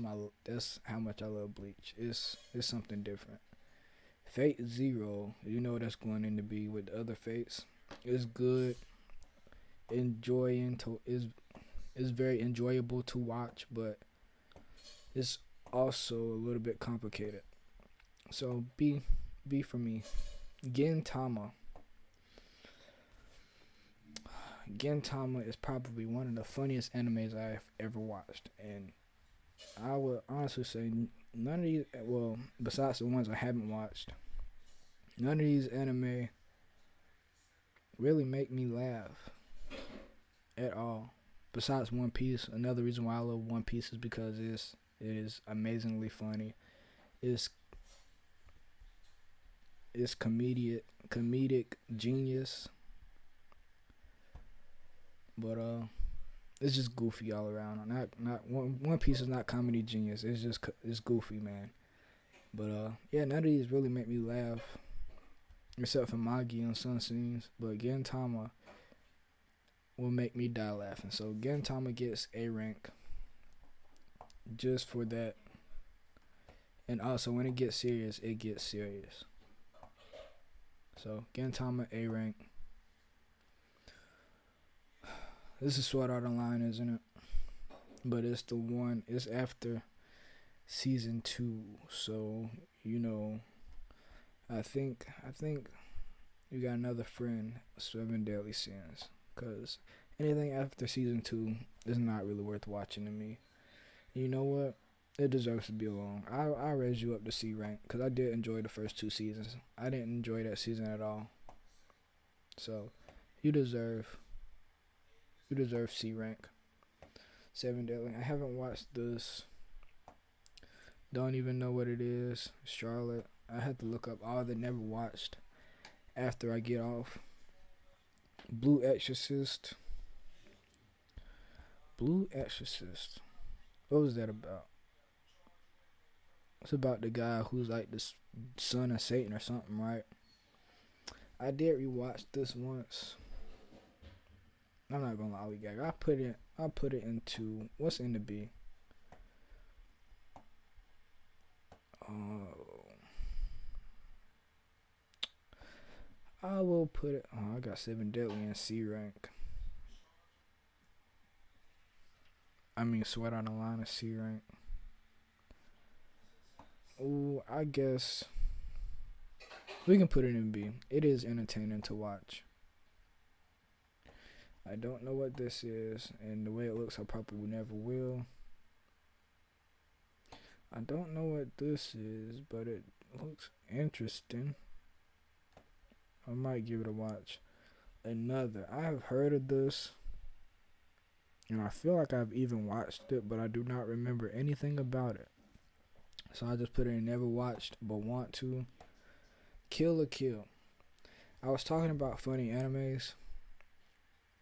how much I love Bleach. It's something different. Fate Zero, you know what that's going in to be with the other fates. It's good. Is very enjoyable to watch, but it's also a little bit complicated. So B for me. Gintama. Gintama is probably one of the funniest animes I've ever watched, and I would honestly say none of these, well, besides the ones I haven't watched, none of these anime really make me laugh at all. Besides One Piece, another reason why I love One Piece is because it is amazingly funny. It's it's comedic genius, but it's just goofy all around. Not One Piece is not comedy genius. It's just it's goofy, man. But yeah, none of these really make me laugh, except for Magi and some scenes. But Gintama will make me die laughing. So Gintama gets A rank just for that. And also when it gets serious, it gets serious. So Gintama A rank. This is Sword Art Online, isn't it? But it's the one. It's after season 2. So you know, I think you got another friend, Seven Deadly Sins, because anything after season 2 is not really worth watching to me. You know what? It deserves to be alone. I raise you up to C rank because I did enjoy the first 2 seasons. I didn't enjoy that season at all. So you deserve C rank. Seven Deadly. I haven't watched this. Don't even know what it is. Charlotte. I had to look up all the never watched after I get off. Blue Exorcist. Blue Exorcist. What was that about? It's about the guy who's like the son of Satan or something, right? I did rewatch this once. I'm not gonna lollygag. I put it into what's in the B. I will put it. Oh, I got Seven Deadly in C rank. I mean, Sweat on the Line is C rank. Ooh, I guess we can put it in B. It is entertaining to watch. I don't know what this is, and the way it looks, I probably never will. I don't know what this is, but it looks interesting. I might give it a watch. Another. I have heard of this, and I feel like I've even watched it, but I do not remember anything about it. So I just put it in never watched, but want to. Kill la Kill. I was talking about funny animes.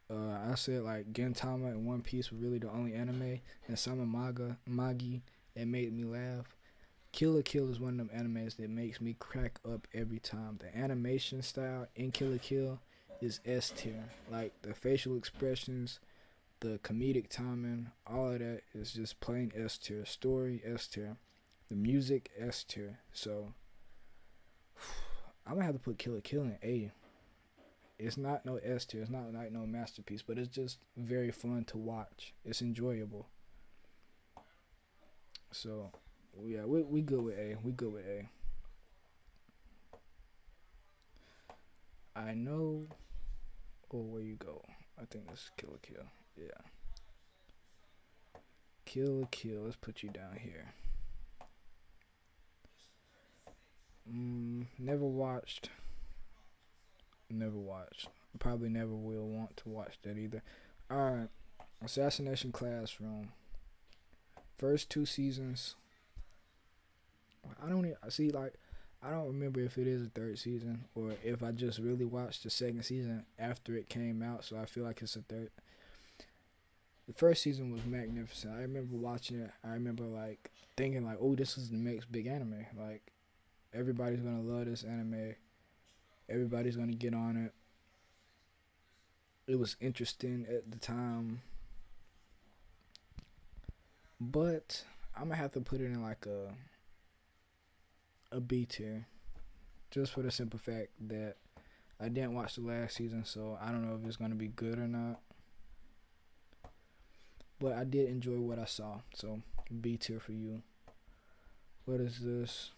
I said like Gintama and One Piece were really the only anime, and some of Magi that made me laugh. Kill la Kill is one of them animes that makes me crack up every time. The animation style in Kill la Kill is S tier. Like the facial expressions, the comedic timing, all of that is just plain S tier. Story S tier, the music S tier. So I'm gonna have to put Kill la Kill in A. It's not no S tier. It's not like no masterpiece, but it's just very fun to watch. It's enjoyable. So yeah, we good with A. We good with A. I know. Oh, where you go? I think this is Kill la Kill. Yeah. Kill la Kill. Let's put you down here. Never watched. Never watched. Probably never will want to watch that either. Alright. Assassination Classroom. First 2 seasons. I don't even, see, like, I don't remember if it is a 3rd season or if I just really watched the 2nd season after it came out, so I feel like it's a 3rd. The 1st season was magnificent. I remember watching it. I remember like thinking like, oh, this is the next big anime. Like everybody's gonna love this anime. Everybody's gonna get on it. It was interesting at the time, but I'm gonna have to put it in like a B tier, just for the simple fact that I didn't watch the last season, so I don't know if it's gonna be good or not. But I did enjoy what I saw, so B tier for you. What is this?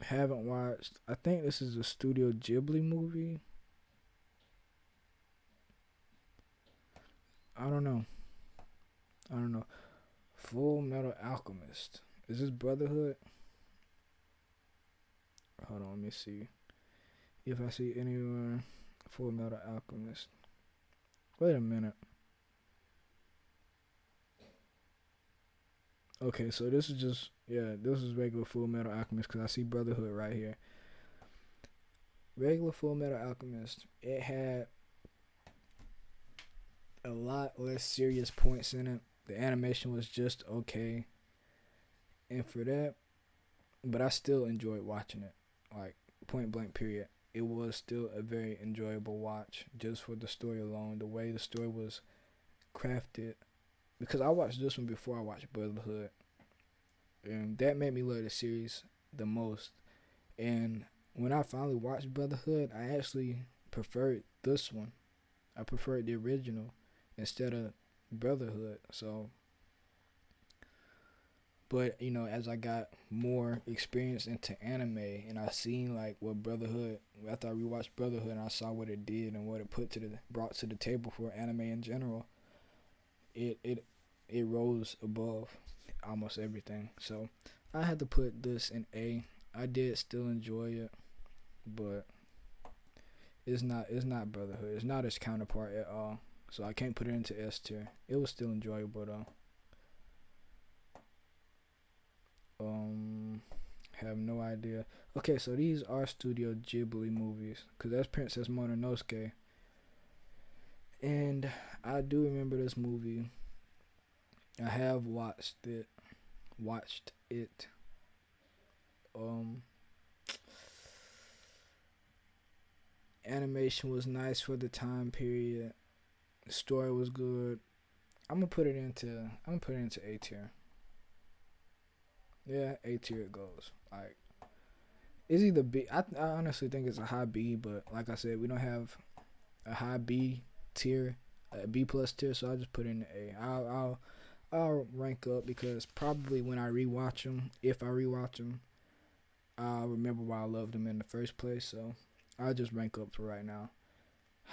Haven't watched. I think this is a Studio Ghibli movie. I don't know. Full Metal Alchemist. Is this Brotherhood? Hold on, let me see. If I see anyone, Full Metal Alchemist. Wait a minute. Okay, so this is just, yeah, this is regular Full Metal Alchemist because I see Brotherhood right here. Regular Full Metal Alchemist, it had a lot less serious points in it. The animation was just okay. And for that, but I still enjoyed watching it. Like, point blank, period. It was still a very enjoyable watch just for the story alone. The way the story was crafted. Because I watched this one before I watched Brotherhood. And that made me love the series the most. And when I finally watched Brotherhood, I actually preferred this one. I preferred the original instead of Brotherhood. So, but you know, as I got more experience into anime and I seen like what Brotherhood, after I rewatched Brotherhood and I saw what it did and what it brought to the table for anime in general, it rose above almost everything. So I had to put this in A. I did still enjoy it, but it's not Brotherhood. It's not its counterpart at all. So I can't put it into S tier. It was still enjoyable though. Have no idea. Okay, so these are Studio Ghibli movies, cause that's Princess Mononoke, and I do remember this movie. I have watched it. Watched it. Um, Animation was nice for the time period. The story was good. I'm gonna put it into A tier. Yeah, A tier it goes. Like, it's either B. I honestly think it's a high B, but like I said, we don't have a high B tier, a B plus tier, so I just put it in the A. I'll rank up because probably when I rewatch them, if I rewatch them, I'll remember why I loved them in the first place. So I'll just rank up for right now.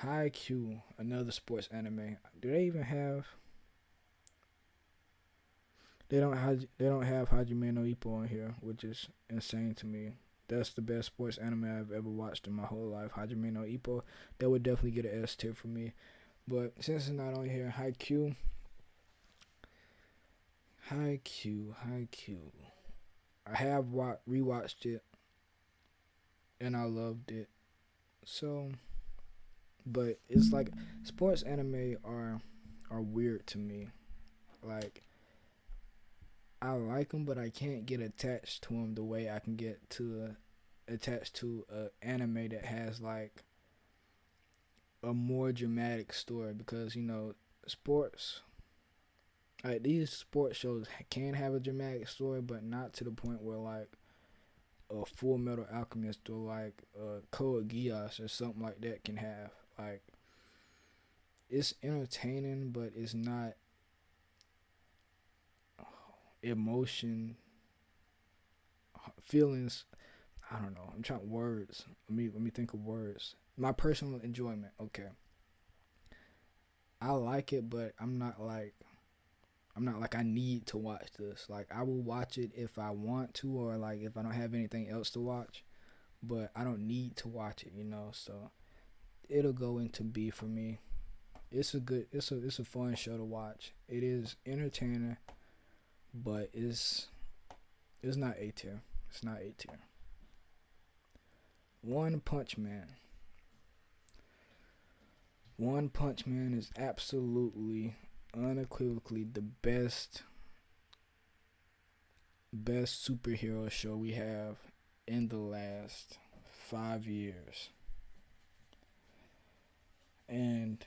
Haikyuu, another sports anime. Do they even have? They don't have Hajime no Ippo on here, which is insane to me. That's the best sports anime I've ever watched in my whole life. Hajime no Ippo. That would definitely get an S tier for me. But since it's not on here, Haikyuu. I have rewatched it and I loved it. So, but it's like sports anime are weird to me. Like, I like them, but I can't get attached to them the way I can get to attached to a anime that has like a more dramatic story, because you know sports, like these sports shows can have a dramatic story, but not to the point where like a Full Metal Alchemist or like a Code Geass or something like that can have. Like, it's entertaining, but it's not emotion, feelings. I don't know. I'm trying words. Let me think of words. My personal enjoyment. Okay, I like it, but I'm not like I need to watch this. Like, I will watch it if I want to, or like if I don't have anything else to watch. But I don't need to watch it, you know. So it'll go into B for me. It's a fun show to watch. It is entertaining, but it's not A tier. It's not A tier. One Punch Man. One Punch Man is absolutely, unequivocally the best superhero show we have in the last 5 years. And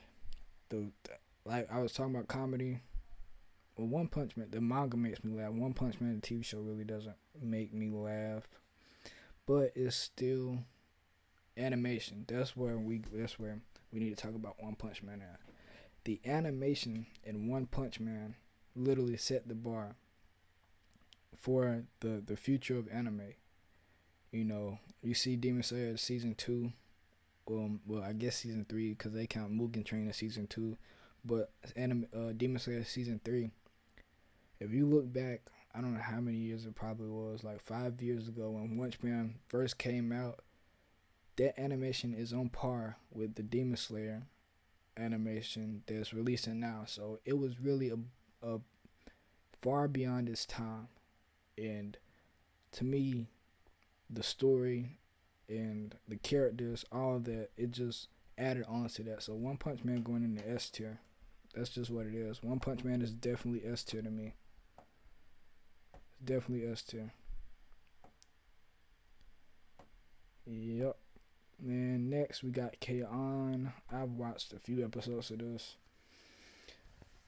like I was talking about comedy. Well, One Punch Man, the manga makes me laugh. One Punch Man, the TV show, really doesn't make me laugh, but it's still animation. That's where we need to talk about One Punch Man at. The animation in One Punch Man literally set the bar for the future of anime. You know, you see Demon Slayer season 2. Well, I guess season 3 because they count Mugen Train as season 2. But Demon Slayer season 3, If you look back, I don't know how many years it probably was, like 5 years ago when One Punch Man first came out, that animation is on par with the Demon Slayer animation that's releasing now. So it was really a far beyond its time. And to me, the story and the characters, all of that, it just added on to that. So One Punch Man going into S tier. That's just what it is. One Punch Man is definitely S tier to me. It's definitely S tier. Yep. And next we got K-On! I've watched a few episodes of this.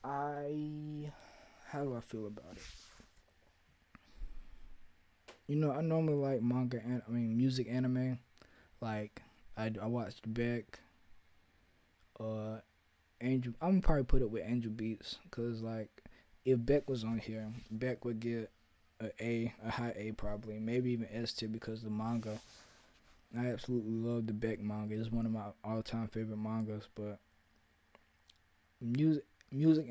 How do I feel about it? I normally like manga and music anime. Like I watched Beck, uh, Angel. I'm gonna probably put it with Angel Beats, cause like if Beck was on here, Beck would get a high A probably, maybe even S tier because the manga. I absolutely love the Beck manga. It's one of my all-time favorite mangas. But music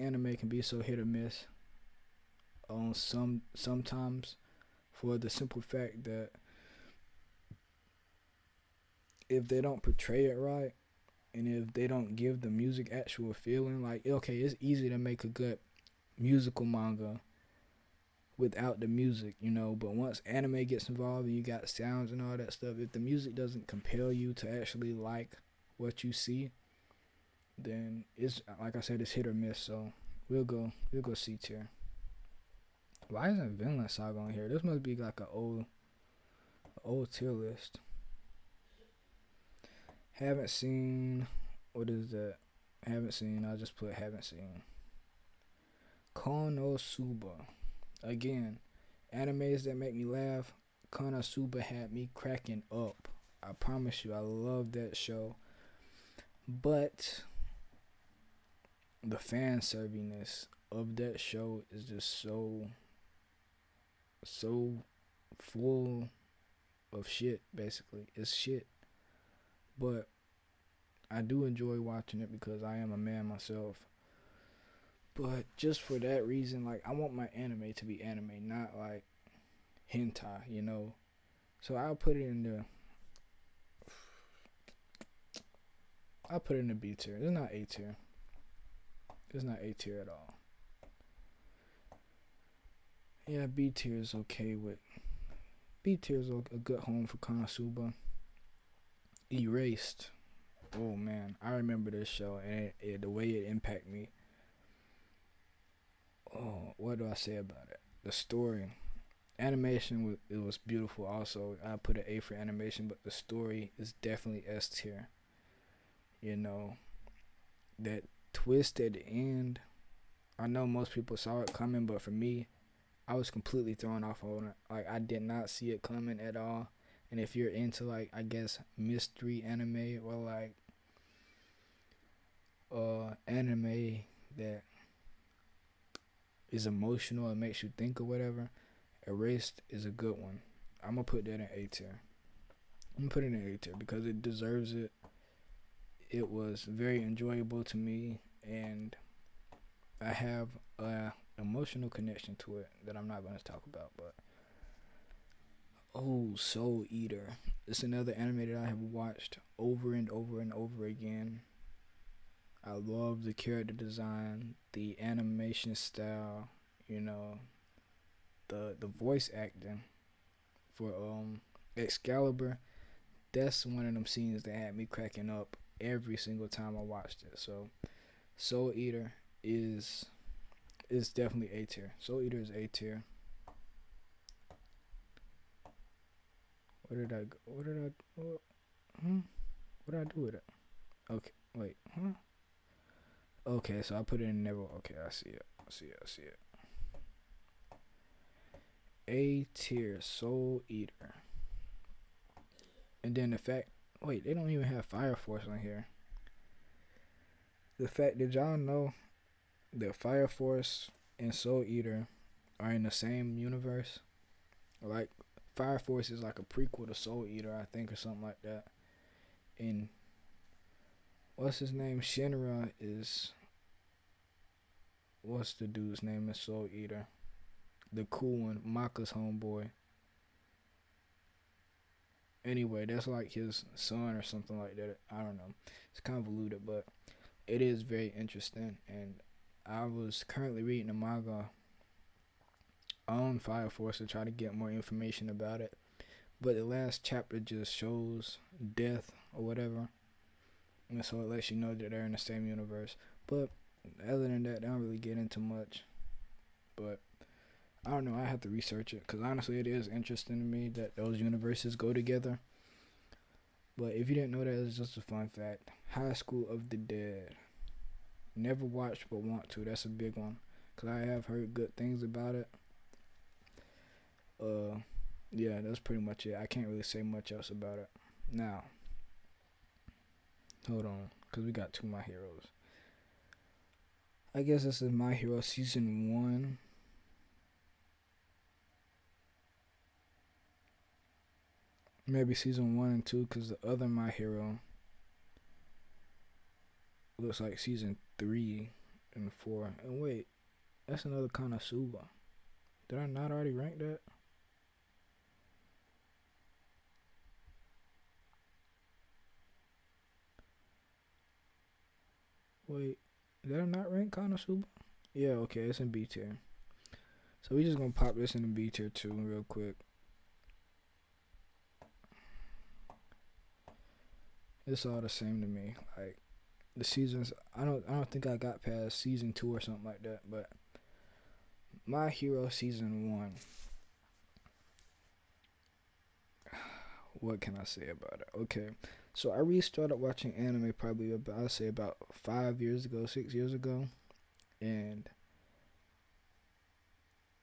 anime can be so hit or miss on sometimes, for the simple fact that if they don't portray it right, and if they don't give the music actual feeling, like okay, it's easy to make a good musical manga without the music, but once anime gets involved and you got sounds and all that stuff, if the music doesn't compel you to actually like what you see, then it's like I said, it's hit or miss. So we'll go C tier. Why isn't Vinland Saga on here? This must be like an old tier list. Haven't seen. What is that? Haven't seen. I just put haven't seen. Konosuba. Again, animes that make me laugh. Konosuba had me cracking up. I promise you, I love that show. But the fan serviness of that show is just so full of shit. Basically, it's shit. But I do enjoy watching it because I am a man myself. But just for that reason, like I want my anime to be anime, not like hentai. So I'll put it in the B tier. It's not A tier. It's not A tier at all. Yeah, B tier is okay with. B tier is a good home for Konosuba. Erased. Oh man, I remember this show and the way it impacted me. Oh, what do I say about it? The story, animation it was beautiful. Also, I put an A for animation, but the story is definitely S tier. That twist at the end. I know most people saw it coming, but for me, I was completely thrown off on it. Like I did not see it coming at all. And if you're into like I guess mystery anime or like anime that is emotional and makes you think or whatever, Erased is a good one. I'm gonna put that in A tier. I'm gonna put it in A tier because it deserves it. It was very enjoyable to me, and I have a emotional connection to it that I'm not gonna talk about. But Soul Eater. It's another anime that I have watched over and over and over again. I love the character design, the animation style, the voice acting for Excalibur. That's one of them scenes that had me cracking up every single time I watched it. So Soul Eater is definitely A tier. Soul Eater is A tier. What did I do with it? Okay, wait, huh? Okay, so I put it in never. Okay, I see it. A tier, Soul Eater. And then the fact, wait, they don't even have Fire Force on here. The fact, did y'all know that Fire Force and Soul Eater are in the same universe? Like, Fire Force is like a prequel to Soul Eater, I think, or something like that. And what's his name? Shinra is. What's the dude's name in Soul Eater? the cool one, Maka's homeboy. Anyway, that's like his son or something like that. I don't know. It's convoluted, but it is very interesting. And I was currently reading a manga on Fire Force to try to get more information about it. But the last chapter just shows death or whatever. And so it lets you know that they're in the same universe. But other than that, they don't really get into much. But I don't know. I have to research it because honestly, it is interesting to me that those universes go together. But if you didn't know that, it's just a fun fact. High School of the Dead. Never watched but want to. That's a big one because I have heard good things about it. Yeah, that's pretty much it. I can't really say much else about it. Now, hold on, because we got two My Heroes. I guess this is My Hero Season 1. Maybe Season 1 and 2, because the other My Hero looks like Season 3 and 4. And wait, that's another Konosuba. Did I not already rank that? Wait, did I not rank Konosuba? Yeah, okay, it's in B tier. So we just gonna pop this in the B tier too, real quick. It's all the same to me. Like the seasons, I don't think I got past season 2 or something like that. But My Hero Season 1. What can I say about it? Okay, so I restarted watching anime probably about, I'd say about 5 years ago, 6 years ago, and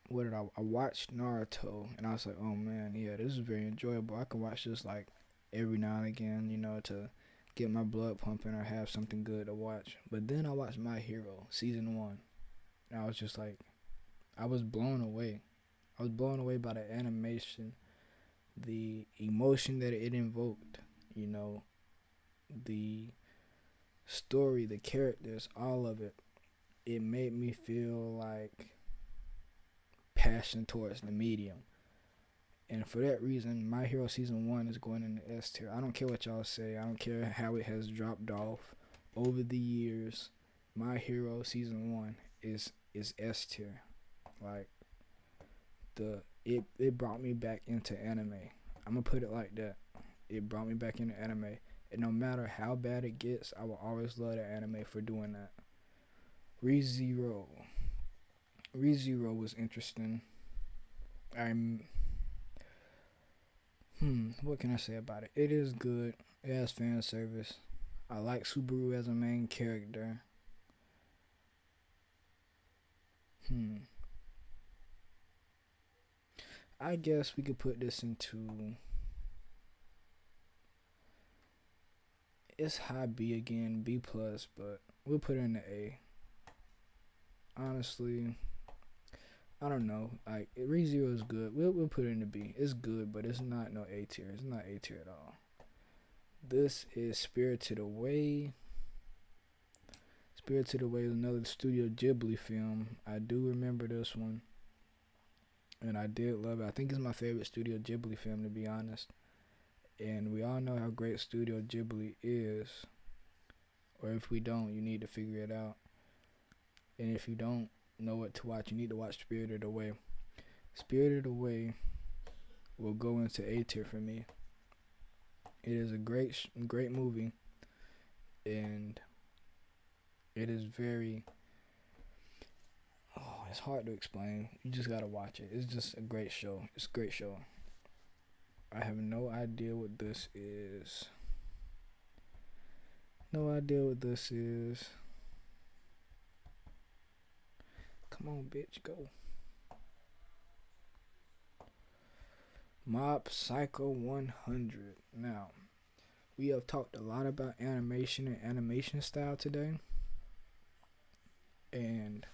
what did I watched Naruto, and I was like, oh man, yeah, this is very enjoyable. I can watch this like every now and again, to get my blood pumping or have something good to watch. But then I watched My Hero Season 1, and I was just like, I was blown away. I was blown away by the animation, the emotion that it invoked, the story, the characters, all of it. It made me feel like passion towards the medium. And for that reason, My Hero Season 1 is going in the S tier. I don't care what y'all say. I don't care how it has dropped off over the years. My Hero Season 1 is S tier. Like, it brought me back into anime. I'm going to put it like that. It brought me back into anime. And no matter how bad it gets, I will always love the anime for doing that. ReZero was interesting. What can I say about it? It is good. It has fan service. I like Subaru as a main character. I guess we could put this into, it's high B again, B plus, but we'll put it in the A. Honestly, I don't know. Like, ReZero is good. We'll put it in the B. It's good, but it's not no A tier. It's not A tier at all. This is Spirited Away. Spirited Away is another Studio Ghibli film. I do remember this one, and I did love it. I think it's my favorite Studio Ghibli film, to be honest. And we all know how great Studio Ghibli is. Or if we don't, you need to figure it out. And if you don't know what to watch, you need to watch Spirited Away. Spirited Away will go into A tier for me. It is a great movie, and it is very, it's hard to explain. You just gotta watch it. It's just a great show. It's a great show. I have no idea what this is. No idea what this is. Come on, bitch, go. Mob Psycho 100. Now, we have talked a lot about animation and animation style today. And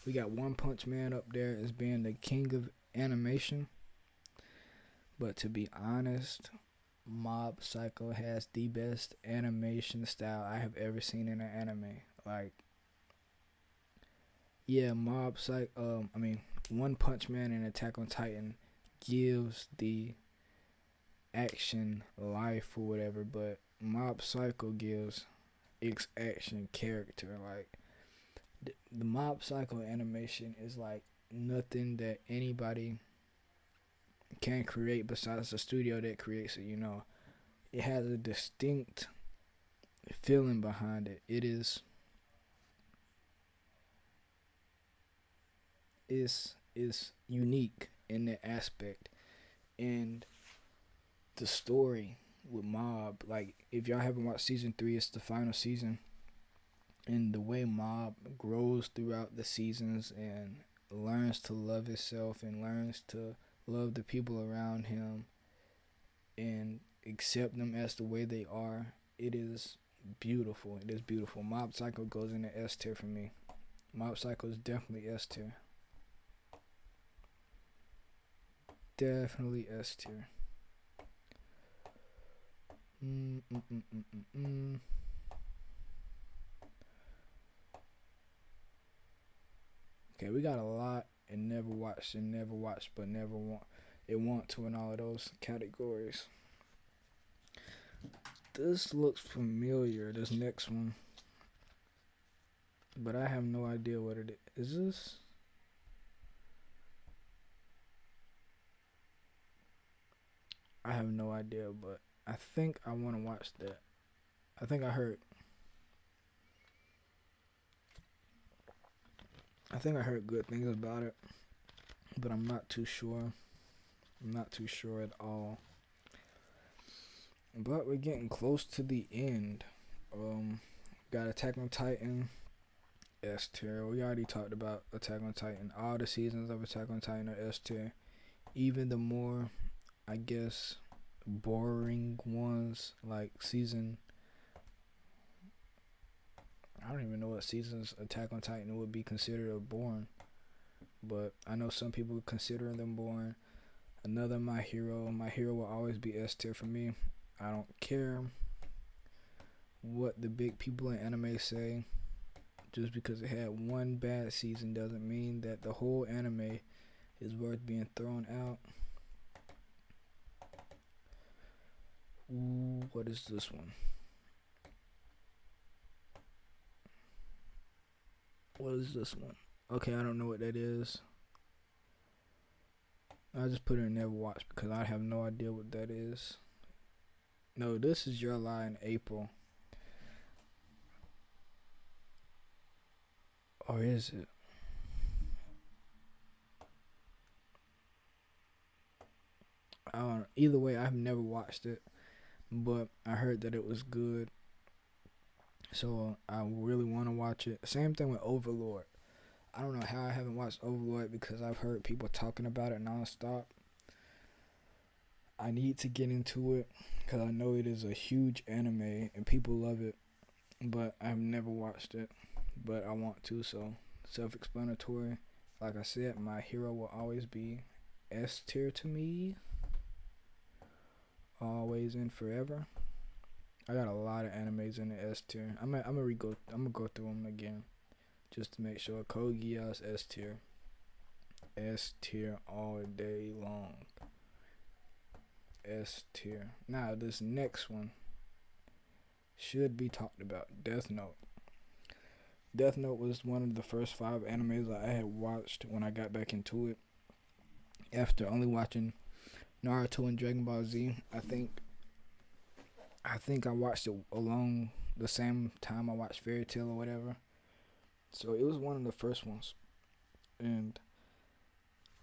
we got One Punch Man up there as being the king of animation. But to be honest, Mob Psycho has the best animation style I have ever seen in an anime. Like, Yeah, One Punch Man and Attack on Titan gives the action life or whatever, but Mob Psycho gives its action character. Like the Mob Psycho animation is like nothing that anybody can create besides the studio that creates it. It has a distinct feeling behind it. Is unique in that aspect. And the story with Mob, like if y'all haven't watched season 3, it's the final season, and the way Mob grows throughout the seasons and learns to love himself and learns to love the people around him and accept them as the way they are. It is beautiful. It is beautiful. Mob Psycho goes in the S tier for me. Mob Psycho is definitely S tier. Definitely S tier. Okay, we got a lot and never watched, but never want to in all of those categories. This looks familiar, this next one. But I have no idea what it is. Is this? I have no idea, but I think I want to watch that. I think I heard good things about it, but I'm not too sure. I'm not too sure at all. But we're getting close to the end. Got Attack on Titan, S tier. We already talked about Attack on Titan. All the seasons of Attack on Titan are S tier. Even the more, I guess, boring ones, like I don't even know what seasons Attack on Titan would be considered boring, but I know some people consider them boring. Another My Hero will always be S tier for me. I don't care what the big people in anime say. Just because it had one bad season doesn't mean that the whole anime is worth being thrown out. Ooh, what is this one? What is this one? Okay, I don't know what that is. I just put it in never watch because I have no idea what that is. No, this is Your Lie in April. Or is it? I don't know. Either way, I've never watched it, but I heard that it was good. So I really want to watch it. Same thing with Overlord. I don't know how I haven't watched Overlord because I've heard people talking about it nonstop. I need to get into it because I know it is a huge anime and people love it, but I've never watched it. But I want to, so self-explanatory. Like I said, My Hero will always be S tier to me. Always and forever. I got a lot of animes in the S tier. I'm gonna go through them again, just to make sure. Code Geass S tier. S tier all day long. S tier. Now this next one should be talked about. Death Note. Death Note was one of the first 5 animes that I had watched when I got back into it. After only watching Naruto and Dragon Ball Z, I think I watched it along the same time I watched Fairy Tail or whatever. So it was one of the first ones. And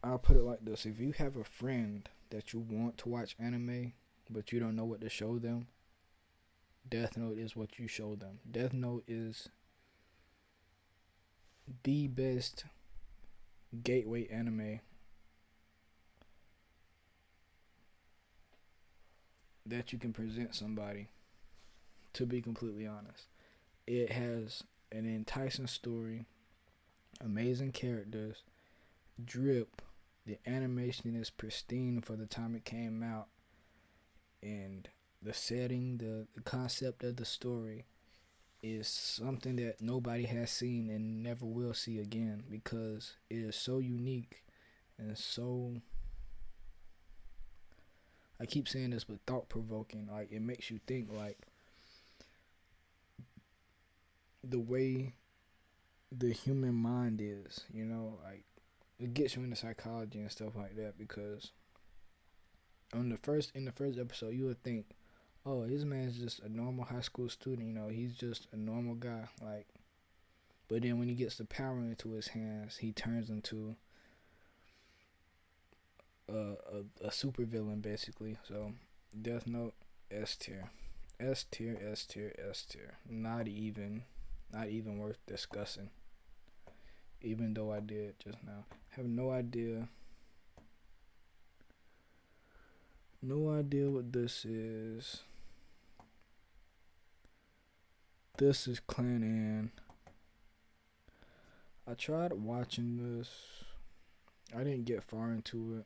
I'll put it like this. If you have a friend that you want to watch anime, but you don't know what to show them, Death Note is what you show them. Death Note is the best gateway anime that you can present somebody, to be completely honest. It has an enticing story, amazing characters, drip. The animation is pristine for the time it came out, and the setting, the concept of the story is something that nobody has seen and never will see again, because it is so unique and so, I keep saying this, but thought provoking. Like, it makes you think, like, the way the human mind is, like, it gets you into psychology and stuff like that, because in the first episode you would think, oh, this man's just a normal high school student, he's just a normal guy, like, but then when he gets the power into his hands, he turns into a super villain, basically. So Death Note, S tier, S tier, S tier, S tier. Not even worth discussing. Even though I did just now, have no idea what this is. This is Clan Ann. I tried watching this. I didn't get far into it,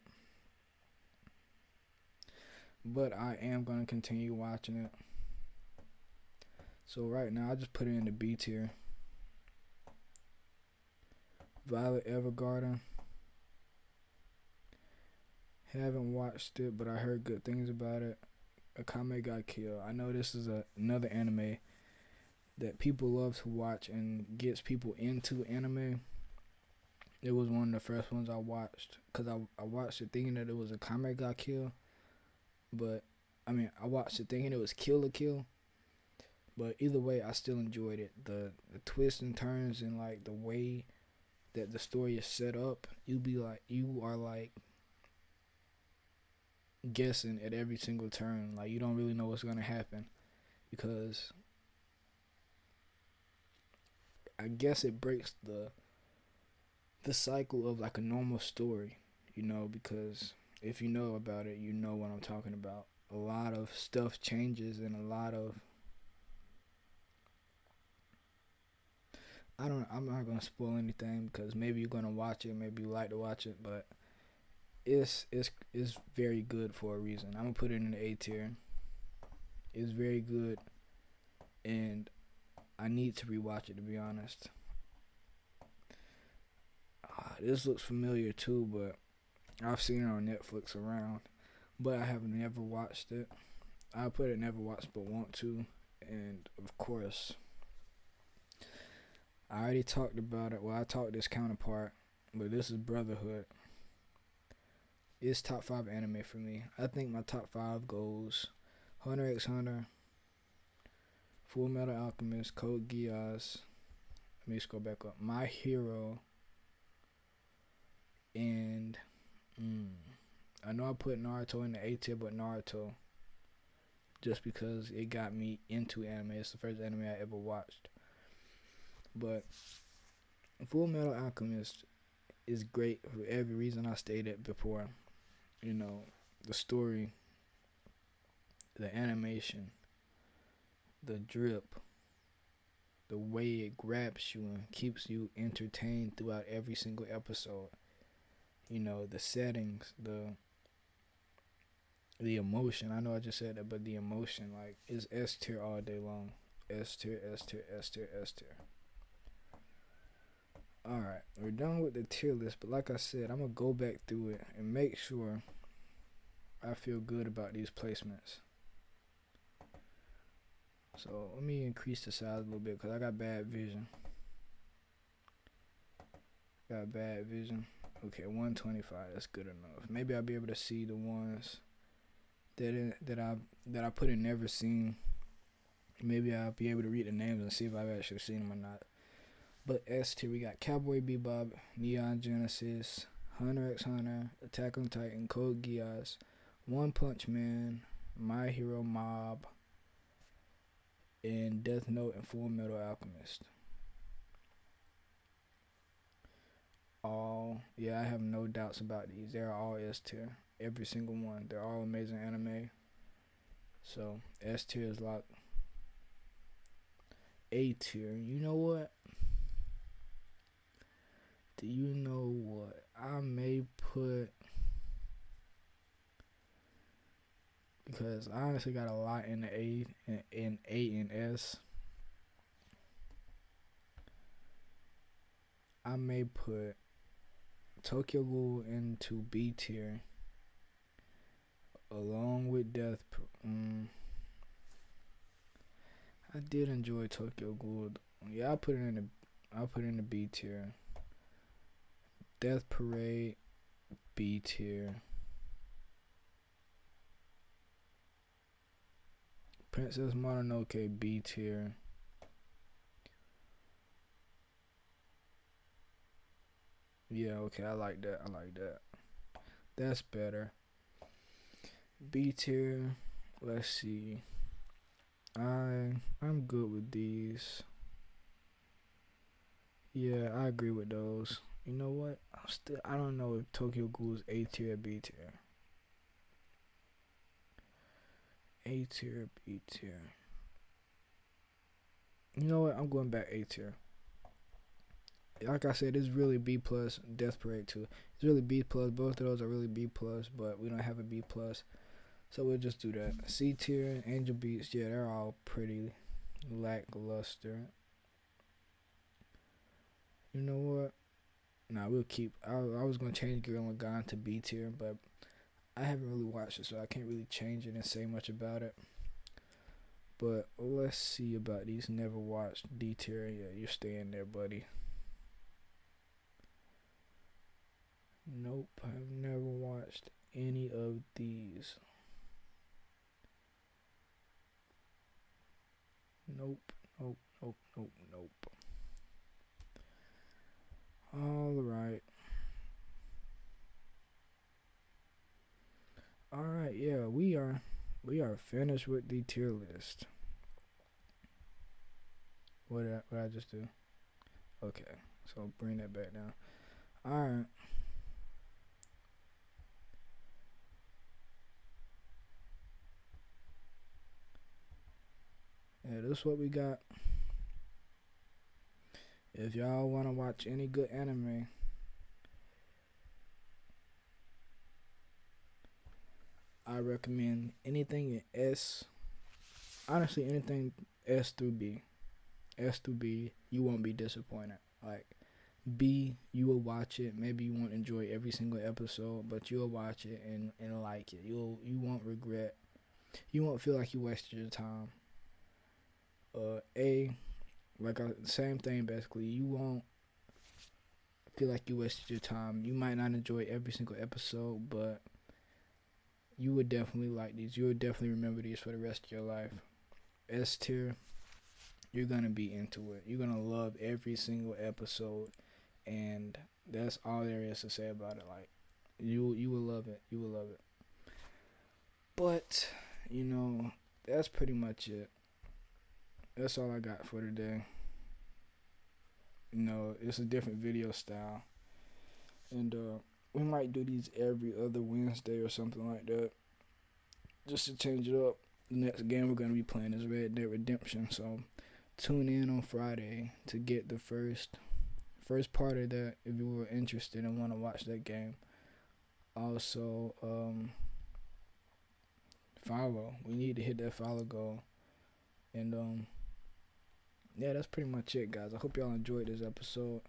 but I am gonna continue watching it. So right now, I just put it in the B tier. Violet Evergarden. Haven't watched it, but I heard good things about it. Akame got killed. I know this is another anime that people love to watch and gets people into anime. It was one of the first ones I watched, because I watched it thinking that it was Akame got killed. But, I watched it thinking it was Kill la Kill. But either way, I still enjoyed it. The twists and turns and, like, the way that the story is set up, you are like guessing at every single turn. Like, you don't really know what's gonna happen, because I guess it breaks the cycle of like a normal story, because if you know about it, you know what I'm talking about. A lot of stuff changes, and I'm not gonna spoil anything, because maybe you're gonna watch it, maybe you like to watch it, but it's very good for a reason. I'm gonna put it in the A tier. It's very good, and I need to rewatch it, to be honest. This looks familiar too, but I've seen it on Netflix around, but I have never watched it. I put it never watched but want to, and of course, I already talked about it. Well, I talked this counterpart, but this is Brotherhood. It's top 5 anime for me. I think my top 5 goes Hunter x Hunter, Full Metal Alchemist, Code Geass. Let me scroll back up. My Hero, and I know I put Naruto in the A tier, but Naruto, just because it got me into anime. It's the first anime I ever watched. But Full Metal Alchemist is great for every reason I stated before. The story, the animation, the drip, the way it grabs you and keeps you entertained throughout every single episode. The settings, the emotion. I know I just said that, but the emotion, like, is S tier all day long. S tier, S tier, S tier, S tier. Alright, we're done with the tier list, but like I said, I'm going to go back through it and make sure I feel good about these placements. So let me increase the size a little bit, because I got bad vision. Okay, 125, that's good enough. Maybe I'll be able to see the ones that I put in never seen. Maybe I'll be able to read the names and see if I've actually seen them or not. But S tier, we got Cowboy Bebop, Neon Genesis, Hunter x Hunter, Attack on Titan, Code Geass, One Punch Man, My Hero Mob, and Death Note and Full Metal Alchemist. I have no doubts about these. They're all S tier. Every single one. They're all amazing anime. So S tier is locked. A tier. You know what? I may put, because I honestly got a lot in the A and S. I may put Tokyo Ghoul into B tier along with I did enjoy Tokyo Ghoul. Yeah, I'll put it in the B tier. Death Parade B tier. Princess Mononoke B tier. Yeah, okay, I like that. That's better. B tier. Let's see. I'm good with these. Yeah, I agree with those. You know what? I don't know if Tokyo Ghoul is A tier or B tier. A tier, B tier. You know what? I'm going back A tier. Like I said, it's really B plus. Death Parade 2. It's really B plus. Both of those are really B plus, but we don't have a B plus, so we'll just do that. C tier, Angel Beats. Yeah, they're all pretty lackluster. You know what? Nah, we'll keep. I was gonna change Girl and Gone to B tier, but I haven't really watched it, so I can't really change it and say much about it. But let's see about these never watched. D tier. Yeah, you're staying there, buddy. Nope, I've never watched any of these. Nope, nope, nope, nope, nope. Alright. Alright, yeah, we are finished with the tier list. What did I just do? Okay, so bring that back down. Alright. Yeah, this is what we got. If y'all want to watch any good anime, I recommend anything in S. Honestly, anything S through B. S through B, you won't be disappointed. Like B, you will watch it. Maybe you won't enjoy every single episode, but you'll watch it and like it. You won't regret. You won't feel like you wasted your time. A, like same thing basically. You won't feel like you wasted your time. You might not enjoy every single episode, but you would definitely like these. You would definitely remember these for the rest of your life. S tier, you're gonna be into it. You're gonna love every single episode, and that's all there is to say about it. Like, you will love it. You will love it. But that's pretty much it. That's all I got for today. It's a different video style, and we might do these every other Wednesday or something like that, just to change it up. The next game we're gonna be playing is Red Dead Redemption, so tune in on Friday to get the first part of that if you were interested and want to watch that game. Also, follow. We need to hit that follow goal, and yeah, that's pretty much it, guys. I hope y'all enjoyed this episode.